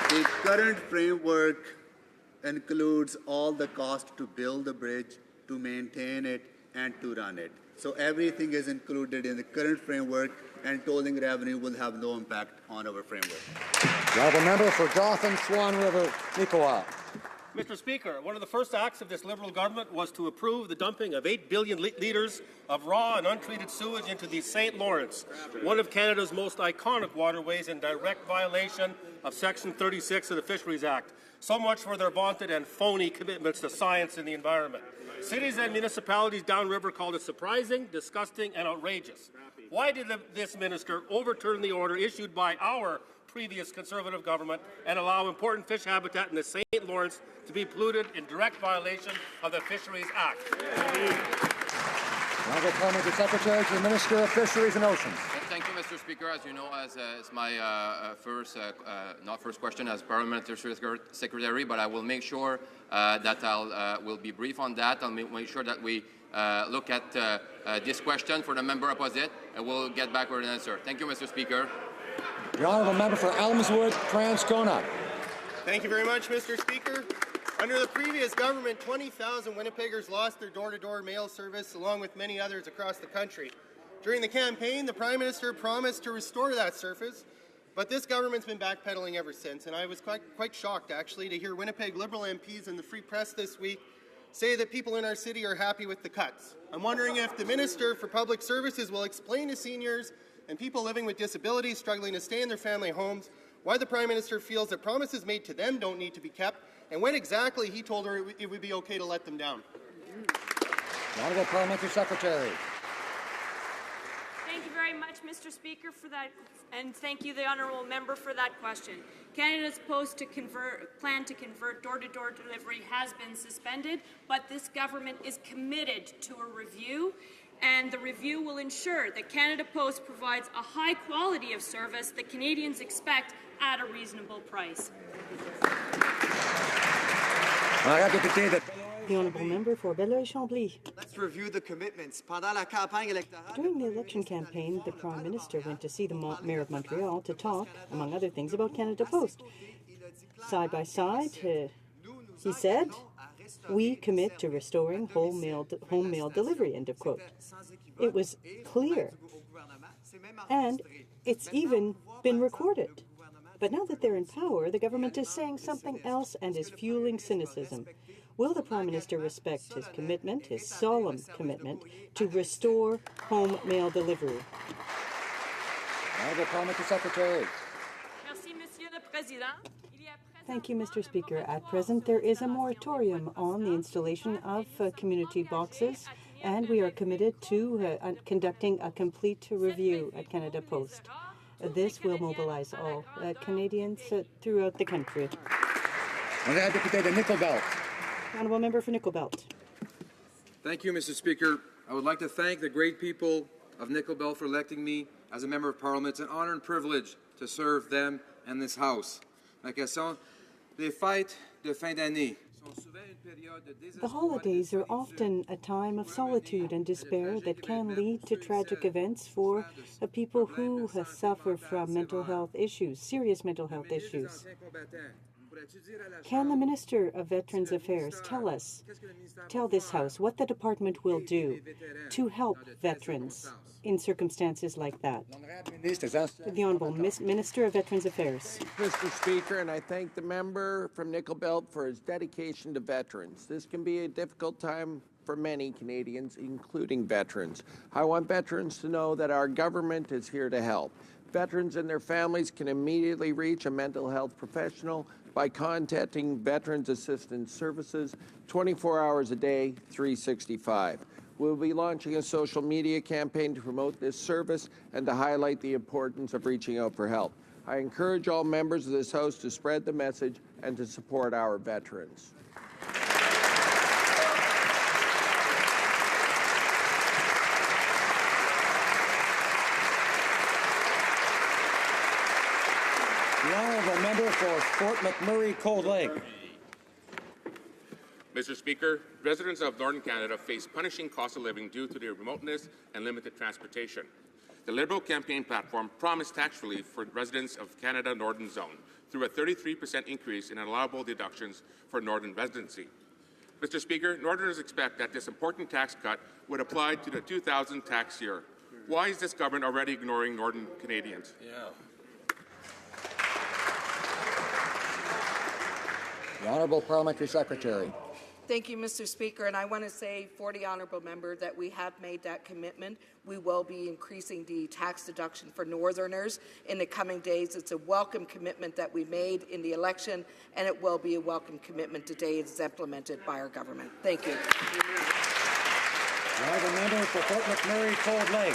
The current framework includes all the cost to build the bridge, to maintain it, and to run it. So everything is included in the current framework, and tolling revenue will have no impact on our framework. The honourable member for Dauphin, Swan River, Nicola. Mr. Speaker, one of the first acts of this Liberal government was to approve the dumping of 8 billion litres of raw and untreated sewage into the St. Lawrence, one of Canada's most iconic waterways, in direct violation of Section 36 of the Fisheries Act. So much for their vaunted and phony commitments to science and the environment. Cities and municipalities downriver called it surprising, disgusting, and outrageous. Why did this minister overturn the order issued by our previous Conservative government and allow important fish habitat in the St. Lawrence to be polluted in direct violation of the Fisheries Act? Honourable Parliamentary Secretary to the Minister of Fisheries and Oceans. Thank you, Mr. Speaker. As you know, it's my not first question as Parliamentary Secretary, but I will make sure that I will be brief on that. I'll make sure that we look at this question for the member opposite, and we'll get back with an answer. Thank you, Mr. Speaker. The honourable member for Elmswood, Transcona. Thank you very much, Mr. Speaker. Under the previous government, 20,000 Winnipeggers lost their door-to-door mail service, along with many others across the country. During the campaign, the Prime Minister promised to restore that service, but this government's been backpedaling ever since, and I was quite shocked, actually, to hear Winnipeg Liberal MPs in the Free Press this week say that people in our city are happy with the cuts. I'm wondering if the Minister for Public Services will explain to seniors and people living with disabilities struggling to stay in their family homes why the Prime Minister feels that promises made to them don't need to be kept, and when exactly he told her it would be okay to let them down. The Honourable Parliamentary Secretary. Thank you very much, Mr. Speaker, for that, and thank you, the honourable member, for that question. Canada's plan to convert door-to-door delivery has been suspended, but this government is committed to a review, and the review will ensure that Canada Post provides a high quality of service that Canadians expect at a reasonable price. The honourable member for Belleuil-Chambly. Let's review the commitments. During the election campaign, the Prime Minister went to see the Mayor of Montreal to talk, among other things, about Canada Post. Side by side, he said, "We commit to restoring home mail delivery," end of quote. It was clear, and it's even been recorded. But now that they're in power, the government is saying something else and is fueling cynicism. Will the Prime Minister respect his commitment, his solemn commitment, to restore home mail delivery? Honourable Parliamentary Secretary. Thank you, Mr. Speaker. At present, there is a moratorium on the installation of community boxes, and we are committed to conducting a complete review at Canada Post. This will mobilize all Canadians throughout the country. Honourable member for Nickel Belt. Thank you, Mr. Speaker. I would like to thank the great people of Nickel Belt for electing me as a member of Parliament. It's an honour and privilege to serve them and this House. La question des fêtes de fin d'année. The holidays are often a time of solitude and despair that can lead to tragic events for people who suffer from mental health issues, serious mental health issues. Can the Minister of Veterans Affairs tell this House what the department will do to help veterans in circumstances like that? The Honourable Minister of Veterans Affairs. Mr. Speaker, and I thank the member from Nickel Belt for his dedication to veterans. This can be a difficult time for many Canadians, including veterans. I want veterans to know that our government is here to help. Veterans and their families can immediately reach a mental health professional by contacting Veterans Assistance Services 24 hours a day, 365. We'll be launching a social media campaign to promote this service and to highlight the importance of reaching out for help. I encourage all members of this House to spread the message and to support our veterans. The honourable member for Fort McMurray Cold Lake. Mr. Speaker, residents of Northern Canada face punishing cost of living due to their remoteness and limited transportation. The Liberal campaign platform promised tax relief for residents of Canada Northern Zone through a 33% increase in allowable deductions for Northern residency. Mr. Speaker, Northerners expect that this important tax cut would apply to the 2000 tax year. Why is this government already ignoring Northern Canadians? The Honourable Parliamentary Secretary. Thank you, Mr. Speaker, and I want to say for the honourable member that we have made that commitment. We will be increasing the tax deduction for Northerners in the coming days. It's a welcome commitment that we made in the election, and it will be a welcome commitment today as implemented by our government. Thank you. The honourable member for Fort McMurray Cold Lake.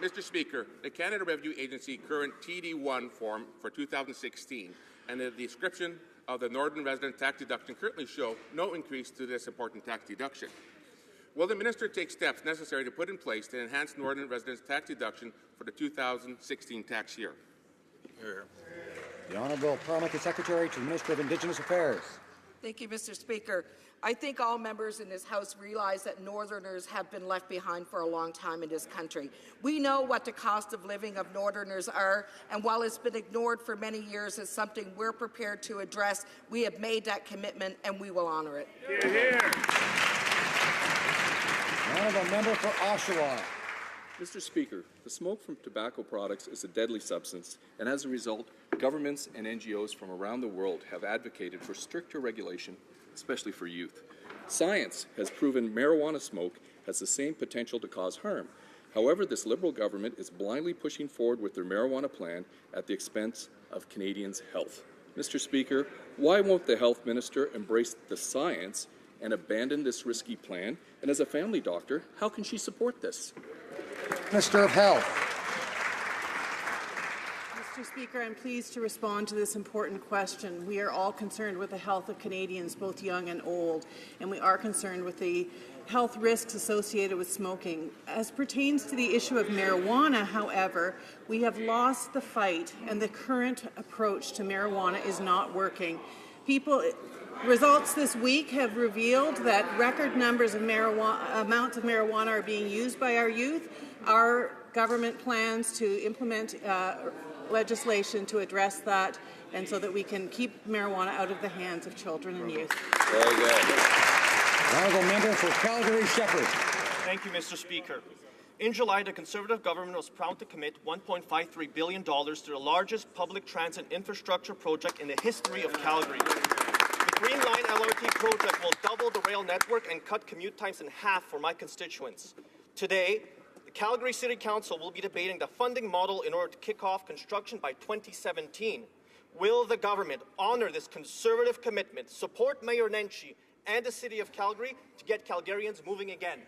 Mr. Speaker, the Canada Revenue Agency current TD1 form for 2016 and the description of the Northern resident tax deduction currently show no increase to this important tax deduction. Will the minister take steps necessary to put in place to enhance Northern residents' tax deduction for the 2016 tax year? The Honourable Parliamentary Secretary to the Minister of Indigenous Affairs. Thank you, Mr. Speaker. I think all members in this House realize that Northerners have been left behind for a long time in this country. We know what the cost of living of Northerners are, and while it's been ignored for many years, it's something we're prepared to address. We have made that commitment, and we will honour it. Hear, hear. Honourable member for Oshawa. Mr. Speaker, the smoke from tobacco products is a deadly substance, and as a result, governments and NGOs from around the world have advocated for stricter regulation, especially for youth. Science has proven marijuana smoke has the same potential to cause harm. However, this Liberal government is blindly pushing forward with their marijuana plan at the expense of Canadians' health. Mr. Speaker, why won't the Health Minister embrace the science and abandon this risky plan? And as a family doctor, how can she support this? Minister of Health. Mr. Speaker, I'm pleased to respond to this important question. We are all concerned with the health of Canadians, both young and old, and we are concerned with the health risks associated with smoking. As pertains to the issue of marijuana, however, we have lost the fight, and the current approach to marijuana is not working. Results this week have revealed that record numbers of amounts of marijuana are being used by our youth. Our government plans to implement legislation to address that, and so that we can keep marijuana out of the hands of children and youth. Very good. Honourable member for Calgary Shepherd. Thank you, Mr. Speaker. In July, the Conservative government was proud to commit $1.53 billion to the largest public transit infrastructure project in the history of Calgary. The Green Line LRT project will double the rail network and cut commute times in half for my constituents. Today, the Calgary City Council will be debating the funding model in order to kick off construction by 2017. Will the government honour this Conservative commitment, support Mayor Nenshi and the City of Calgary to get Calgarians moving again?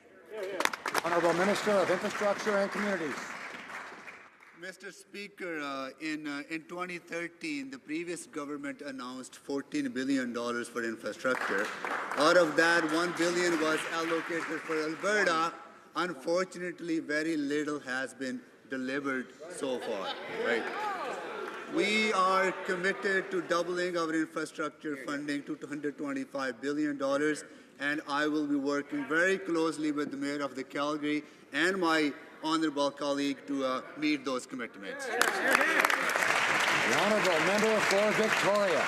Honourable Minister of Infrastructure and Communities. Mr. Speaker, in 2013, the previous government announced $14 billion for infrastructure. Out of that, $1 billion was allocated for Alberta. Unfortunately, very little has been delivered so far. Right? We are committed to doubling our infrastructure funding to $225 billion, and I will be working very closely with the Mayor of the Calgary and my honourable colleague to meet those commitments. The honourable member for Victoria.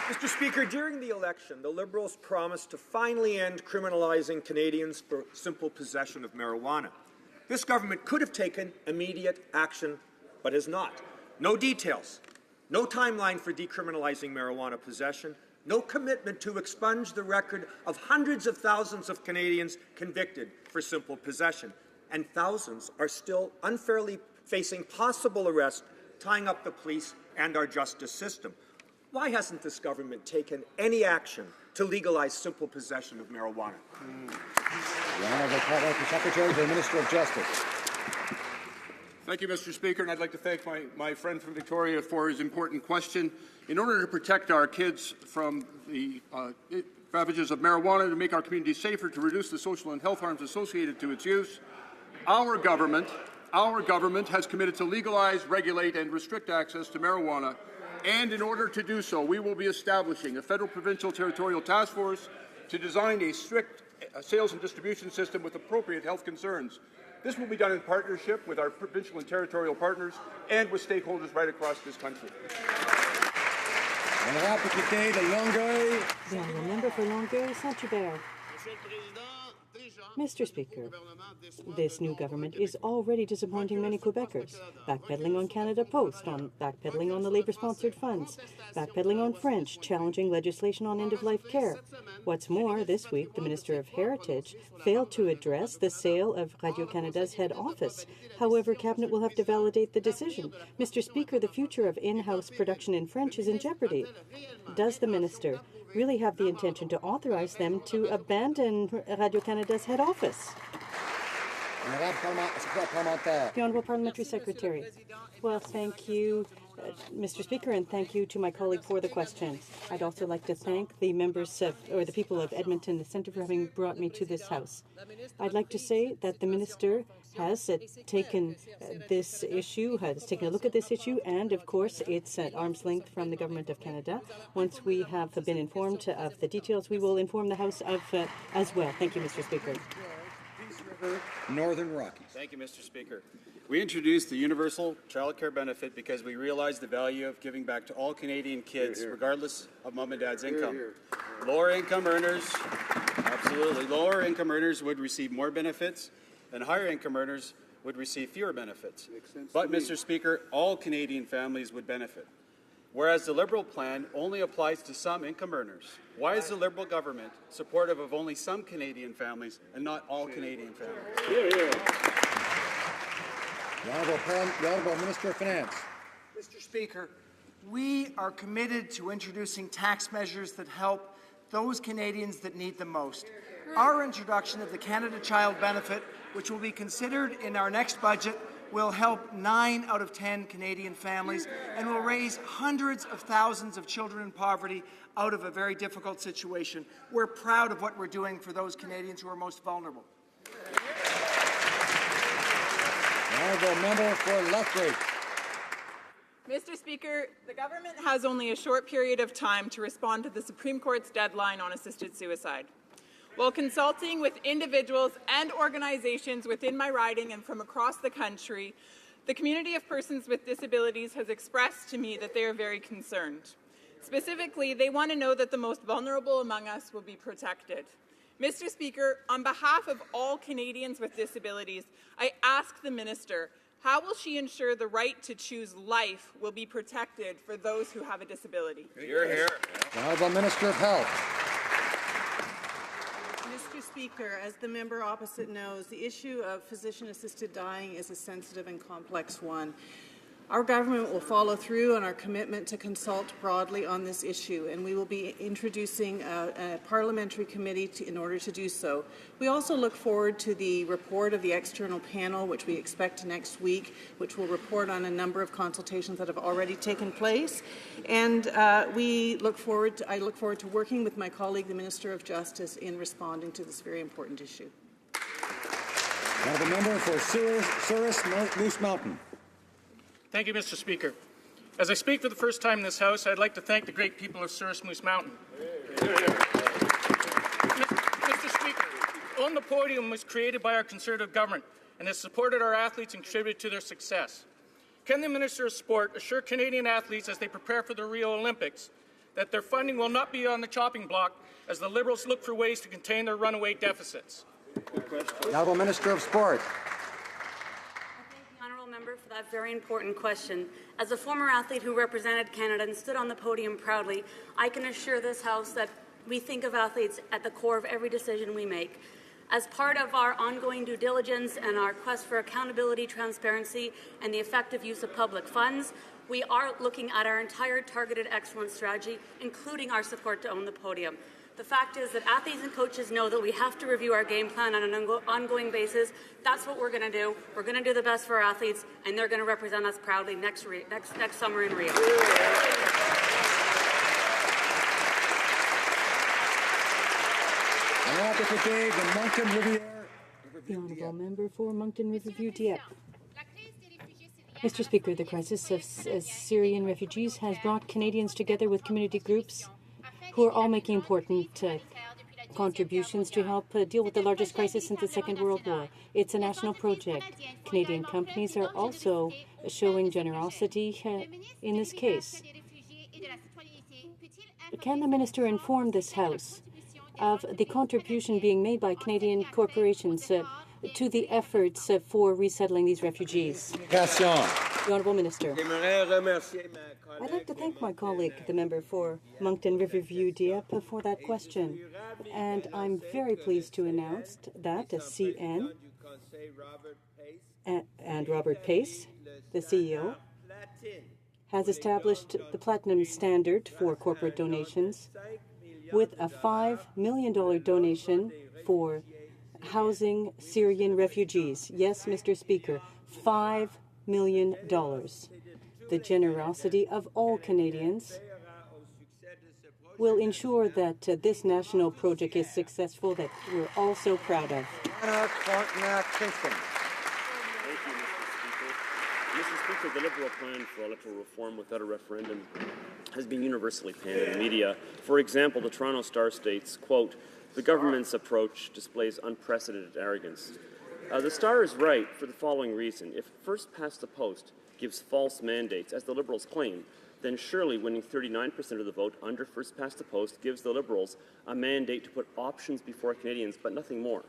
Mr. Speaker, during the election, the Liberals promised to finally end criminalizing Canadians for simple possession of marijuana. This government could have taken immediate action, but has not. No details, no timeline for decriminalizing marijuana possession, no commitment to expunge the record of hundreds of thousands of Canadians convicted for simple possession. And thousands are still unfairly facing possible arrest, tying up the police and our justice system. Why hasn't this government taken any action to legalize simple possession of marijuana? The Honourable Secretary to the Minister of Justice. Thank you, Mr. Speaker, and I'd like to thank my friend from Victoria for his important question. In order to protect our kids from the ravages of marijuana, to make our communities safer, to reduce the social and health harms associated to its use, our government has committed to legalize, regulate, and restrict access to marijuana. And in order to do so, we will be establishing a federal, provincial, territorial task force to design a strict sales and distribution system with appropriate health concerns. This will be done in partnership with our provincial and territorial partners and with stakeholders right across this country. The honourable member for Longueuil, Saint-Hubert. Mr. Speaker, this new government is already disappointing many Quebecers, backpedaling on Canada Post, backpedaling on the Labour-sponsored funds, backpedaling on French, challenging legislation on end-of-life care. What's more, this week the Minister of Heritage failed to address the sale of Radio-Canada's head office. However, Cabinet will have to validate the decision. Mr. Speaker, the future of in-house production in French is in jeopardy. Does the Minister really have the intention to authorize them to abandon Radio-Canada's head office? The Honourable Parliamentary Secretary. Well, thank you. Mr. Speaker, and thank you to my colleague for the question. I'd also like to thank the members or the people of Edmonton Centre for having brought me to this House. I'd like to say that the Minister has taken this issue, has taken a look at this issue, and of course it's at arm's length from the Government of Canada. Once we have been informed of the details, we will inform the House of as well. Thank you, Mr. Speaker. Northern Rockies. Thank you, Mr. Speaker. We introduced the universal child care benefit because we realized the value of giving back to all Canadian kids, regardless of mom and dad's income. Lower income earners, absolutely, lower income earners would receive more benefits, and higher income earners would receive fewer benefits. But, Mr. Speaker, all Canadian families would benefit, whereas the Liberal plan only applies to some income earners. Why is the Liberal government supportive of only some Canadian families and not all Canadian families? The Honourable Minister of Finance. Mr. Speaker, we are committed to introducing tax measures that help those Canadians that need them most. Our introduction of the Canada Child Benefit, which will be considered in our next budget, will help 9 out of 10 Canadian families and will raise hundreds of thousands of children in poverty out of a very difficult situation. We're proud of what we're doing for those Canadians who are most vulnerable. The Honourable Member for Lethbridge. Mr. Speaker, the government has only a short period of time to respond to the Supreme Court's deadline on assisted suicide. While consulting with individuals and organizations within my riding and from across the country, the community of persons with disabilities has expressed to me that they are very concerned. Specifically, they want to know that the most vulnerable among us will be protected. Mr. Speaker, on behalf of all Canadians with disabilities, I ask the Minister, how will she ensure the right to choose life will be protected for those who have a disability? Hear, hear. The Honourable Minister of Health. Mr. Speaker, as the member opposite knows, the issue of physician-assisted dying is a sensitive and complex one. Our government will follow through on our commitment to consult broadly on this issue, and we will be introducing a parliamentary committee in order to do so. We also look forward to the report of the external panel, which we expect next week, which will report on a number of consultations that have already taken place. And I look forward to working with my colleague, the Minister of Justice, in responding to this very important issue. The member for Souris Moose Mountain. Thank you, Mr. Speaker. As I speak for the first time in this House, I'd like to thank the great people of Souris Moose Mountain. Mr. Speaker, On the Podium was created by our Conservative government and has supported our athletes and contributed to their success. Can the Minister of Sport assure Canadian athletes as they prepare for the Rio Olympics that their funding will not be on the chopping block as the Liberals look for ways to contain their runaway deficits? The Honourable Minister of Sport. For that very important question. As a former athlete who represented Canada and stood on the podium proudly, I can assure this House that we think of athletes at the core of every decision we make. As part of our ongoing due diligence and our quest for accountability, transparency, and the effective use of public funds, we are looking at our entire targeted excellence strategy, including our support to Own the Podium. The fact is that athletes and coaches know that we have to review our game plan on an ongoing basis. That's what we're going to do. We're going to do the best for our athletes, and they're going to represent us proudly next summer in Rio. The Honourable Member for Moncton Riverview Dieppe. Mr. Speaker, the crisis of Syrian refugees has brought Canadians together with community groups who are all making important contributions to help deal with the largest crisis since the Second World War. It's a national project. Canadian companies are also showing generosity in this case. Can the Minister inform this House of the contribution being made by Canadian corporations to the efforts for resettling these refugees? The Honourable Minister. I'd like to thank my colleague, the member for Moncton Riverview Dieppe, for that question. And I'm very pleased to announce that CN and Robert Pace, the CEO, has established the platinum standard for corporate donations with a $5 million donation for housing Syrian refugees. Yes, Mr. Speaker, $5 million. The generosity of all Canadians will ensure that this national project is successful, that we're all so proud of. Anna Kingston. Thank you, Mr. Speaker, the Liberal plan for electoral reform without a referendum has been universally panned in the media. For example, the Toronto Star states, quote, "The government's approach displays unprecedented arrogance." The Star is right for the following reason. If first past the post gives false mandates, as the Liberals claim, then surely winning 39% of the vote under first past the post gives the Liberals a mandate to put options before Canadians, but nothing more.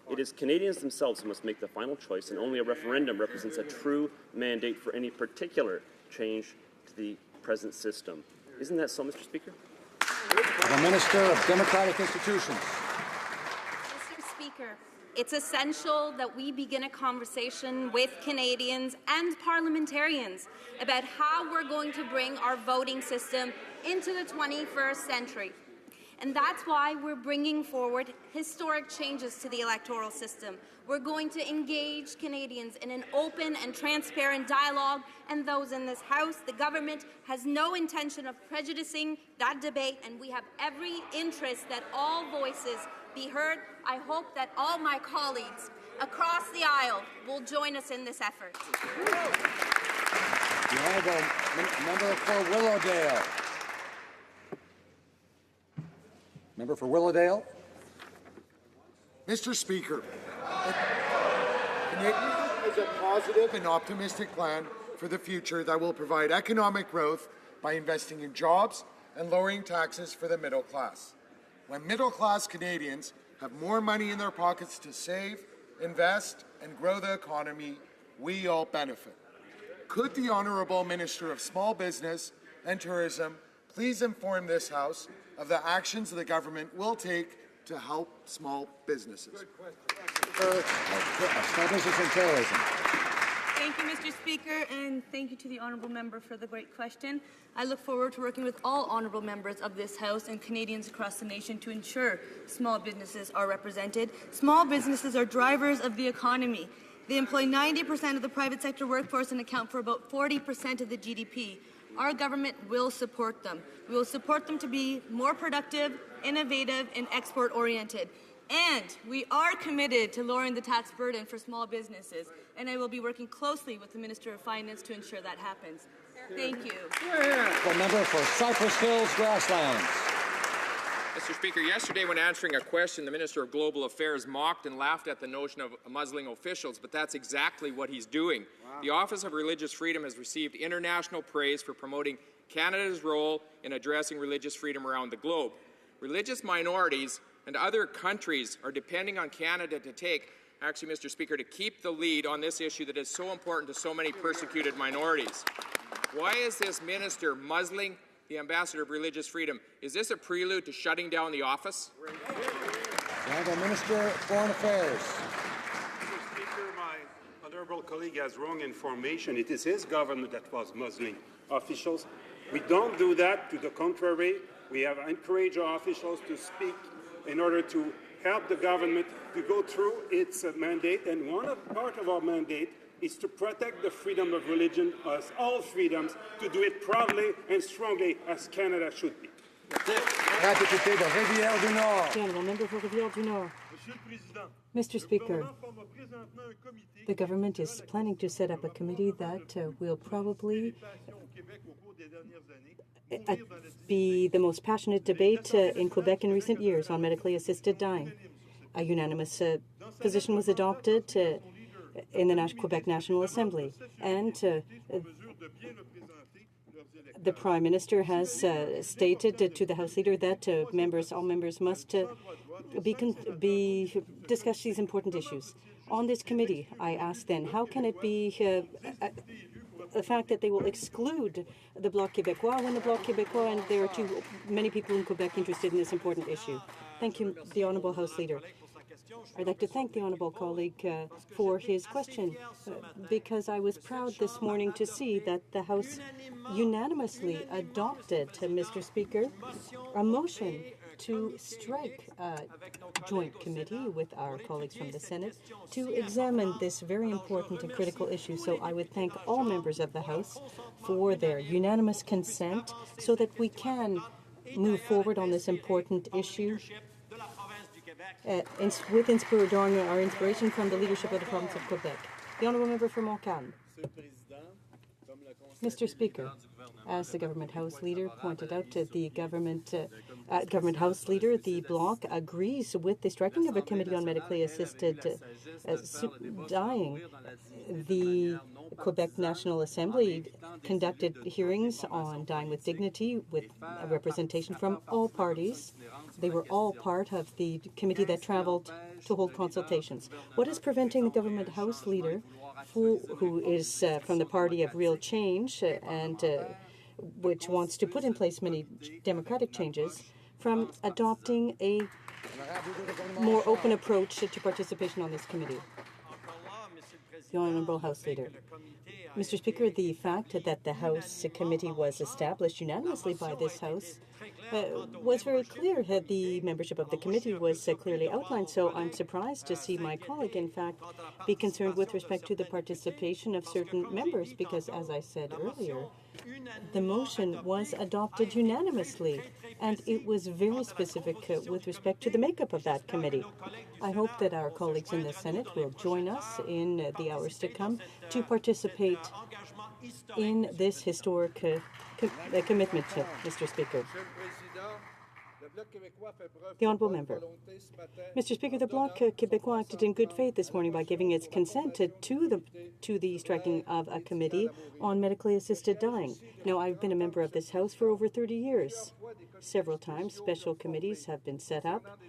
It is Canadians themselves who must make the final choice, and only a referendum represents a true mandate for any particular change to the present system. Isn't that so, Mr. Speaker? The Minister of Democratic Institutions. Mr. Speaker, it's essential that we begin a conversation with Canadians and parliamentarians about how we're going to bring our voting system into the 21st century. And that's why we're bringing forward historic changes to the electoral system. We're going to engage Canadians in an open and transparent dialogue, and those in this House, the government has no intention of prejudicing that debate, and we have every interest that all voices be heard. I hope that all my colleagues across the aisle will join us in this effort. The Honourable Member for Willowdale. Member for Willowdale. Mr. Speaker, Canadian is a positive and optimistic plan for the future that will provide economic growth by investing in jobs and lowering taxes for the middle class. When middle-class Canadians have more money in their pockets to save, invest, and grow the economy, we all benefit. Could the Honourable Minister of Small Business and Tourism please inform this House of the actions the government will take to help small businesses? Small business and tourism. Thank you, Mr. Speaker, and thank you to the honourable member for the great question. I look forward to working with all honourable members of this House and Canadians across the nation to ensure small businesses are represented. Small businesses are drivers of the economy. They employ 90% of the private sector workforce and account for about 40% of the GDP. Our government will support them. We will support them to be more productive, innovative, and export-oriented. And we are committed to lowering the tax burden for small businesses, and I will be working closely with the Minister of Finance to ensure that happens. Thank you. The member for Cypress Hills Grasslands. Mr. Speaker, yesterday when answering a question, the Minister of Global Affairs mocked and laughed at the notion of muzzling officials, but that's exactly what he's doing. Wow. The Office of Religious Freedom has received international praise for promoting Canada's role in addressing religious freedom around the globe. Religious minorities and other countries are depending on Canada to take, actually, Mr. Speaker, to keep the lead on this issue that is so important to so many persecuted minorities. Why is this minister muzzling the Ambassador of Religious Freedom? Is this a prelude to shutting down the office? The Honourable Minister of Foreign Affairs. Mr. Speaker, my honourable colleague has wrong information. It is his government that was muzzling officials. We don't do that. To the contrary, we have encouraged our officials to speak in order to help the government to go through its mandate. And part of our mandate is to protect the freedom of religion, as all freedoms, to do it proudly and strongly as Canada should be. The honourable member for Rivière-du-Nord. Mr. Speaker, the government is planning to set up a committee that will probably be the most passionate debate in Quebec in recent years on medically assisted dying. A unanimous position was adopted in the Quebec National Assembly, and the Prime Minister has stated to the House Leader that all members must discuss these important issues. On this committee, I ask then, how can it be the fact that they will exclude the Bloc Québécois when the Bloc Québécois, and there are too many people in Quebec interested in this important issue? Thank you, the Honourable House Leader. I'd like to thank the honourable colleague for his question, because I was proud this morning to see that the House unanimously adopted, Mr. Speaker, a motion to strike a joint committee with our colleagues from the Senate to examine this very important and critical issue. So I would thank all members of the House for their unanimous consent so that we can move forward on this important issue drawing our inspiration from the leadership of the province of Quebec. The Honourable Member for Montcalm. Mr. Speaker, as the Government House Leader pointed out, the Government House Leader, the Bloc, agrees with the striking of a committee on medically assisted dying. The Quebec National Assembly conducted hearings on dying with dignity with a representation from all parties. They were all part of the committee that traveled to hold consultations. What is preventing the Government House Leader, who is from the party of real change and which wants to put in place many democratic changes, from adopting a more open approach to participation on this committee? The Honourable House Leader. Mr. Speaker, the fact that the House committee was established unanimously by this House was very clear. The membership of the committee was clearly outlined, so I'm surprised to see my colleague, in fact, be concerned with respect to the participation of certain members, because, as I said earlier, the motion was adopted unanimously, and it was very specific with respect to the makeup of that committee. I hope that our colleagues in the Senate will join us in the hours to come to participate in this historic commitment, Mr. Speaker. The Honourable Member. Mr. Speaker, the Bloc Québécois acted in good faith this morning by giving its consent to the striking of a committee on medically assisted dying. Now, I've been a member of this House for over 30 years. Several times, special committees have been set up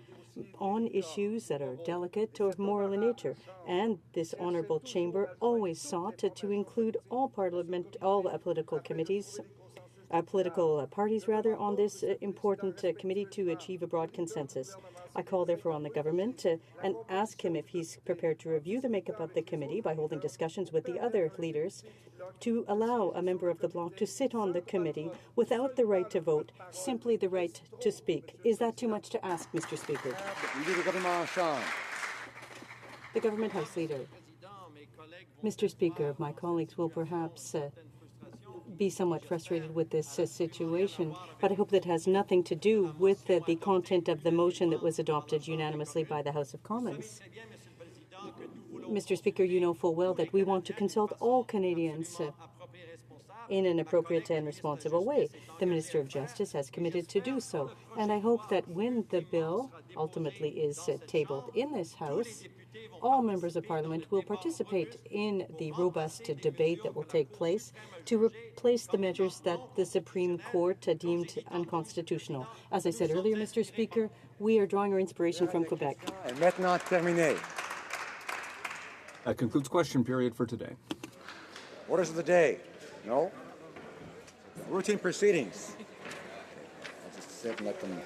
on issues that are delicate or moral in nature, and this honourable chamber always sought to include all political committees, political parties rather, on this important committee to achieve a broad consensus. I call therefore on the government and ask him if he's prepared to review the makeup of the committee by holding discussions with the other leaders to allow a member of the Bloc to sit on the committee without the right to vote, simply the right to speak. Is that too much to ask, Mr. Speaker? The Government House Leader. Mr. Speaker, my colleagues will perhaps be somewhat frustrated with this situation, but I hope that has nothing to do with the content of the motion that was adopted unanimously by the House of Commons. Mr. Speaker, you know full well that we want to consult all Canadians in an appropriate and responsible way. The Minister of Justice has committed to do so, and I hope that when the bill ultimately is tabled in this House, all members of Parliament will participate in the robust debate that will take place to replace the measures that the Supreme Court deemed unconstitutional. As I said earlier, Mr. Speaker, we are drawing our inspiration from Quebec. Maintenant terminé. That concludes question period for today. Orders of the day. No? Routine proceedings. I'll just sit and let them.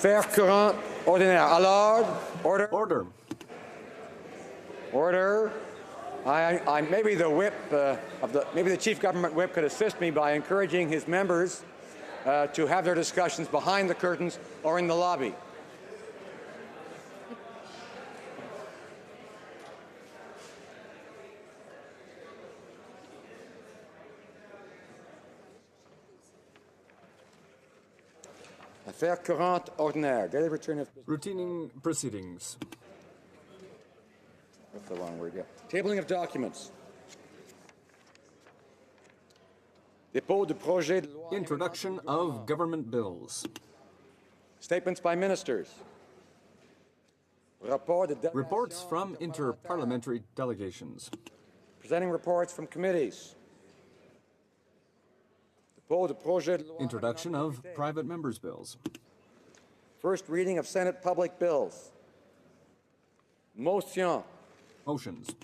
Affaire courante ordinaire. À l'ordre. Order. Order. Order. Maybe the whip maybe the chief government whip could assist me by encouraging his members to have their discussions behind the curtains or in the lobby. Affaire courante ordinaire. Daily return of business. Routine proceedings. That's the wrong word, yeah. Tabling of documents. Dépôt de projet de loi. Introduction of government bills. Statements by ministers. Reports from inter-parliamentary delegations. Presenting reports from committees. Dépôt de projet de loi. Introduction of private members' bills. First reading of Senate public bills. Motion. Motions.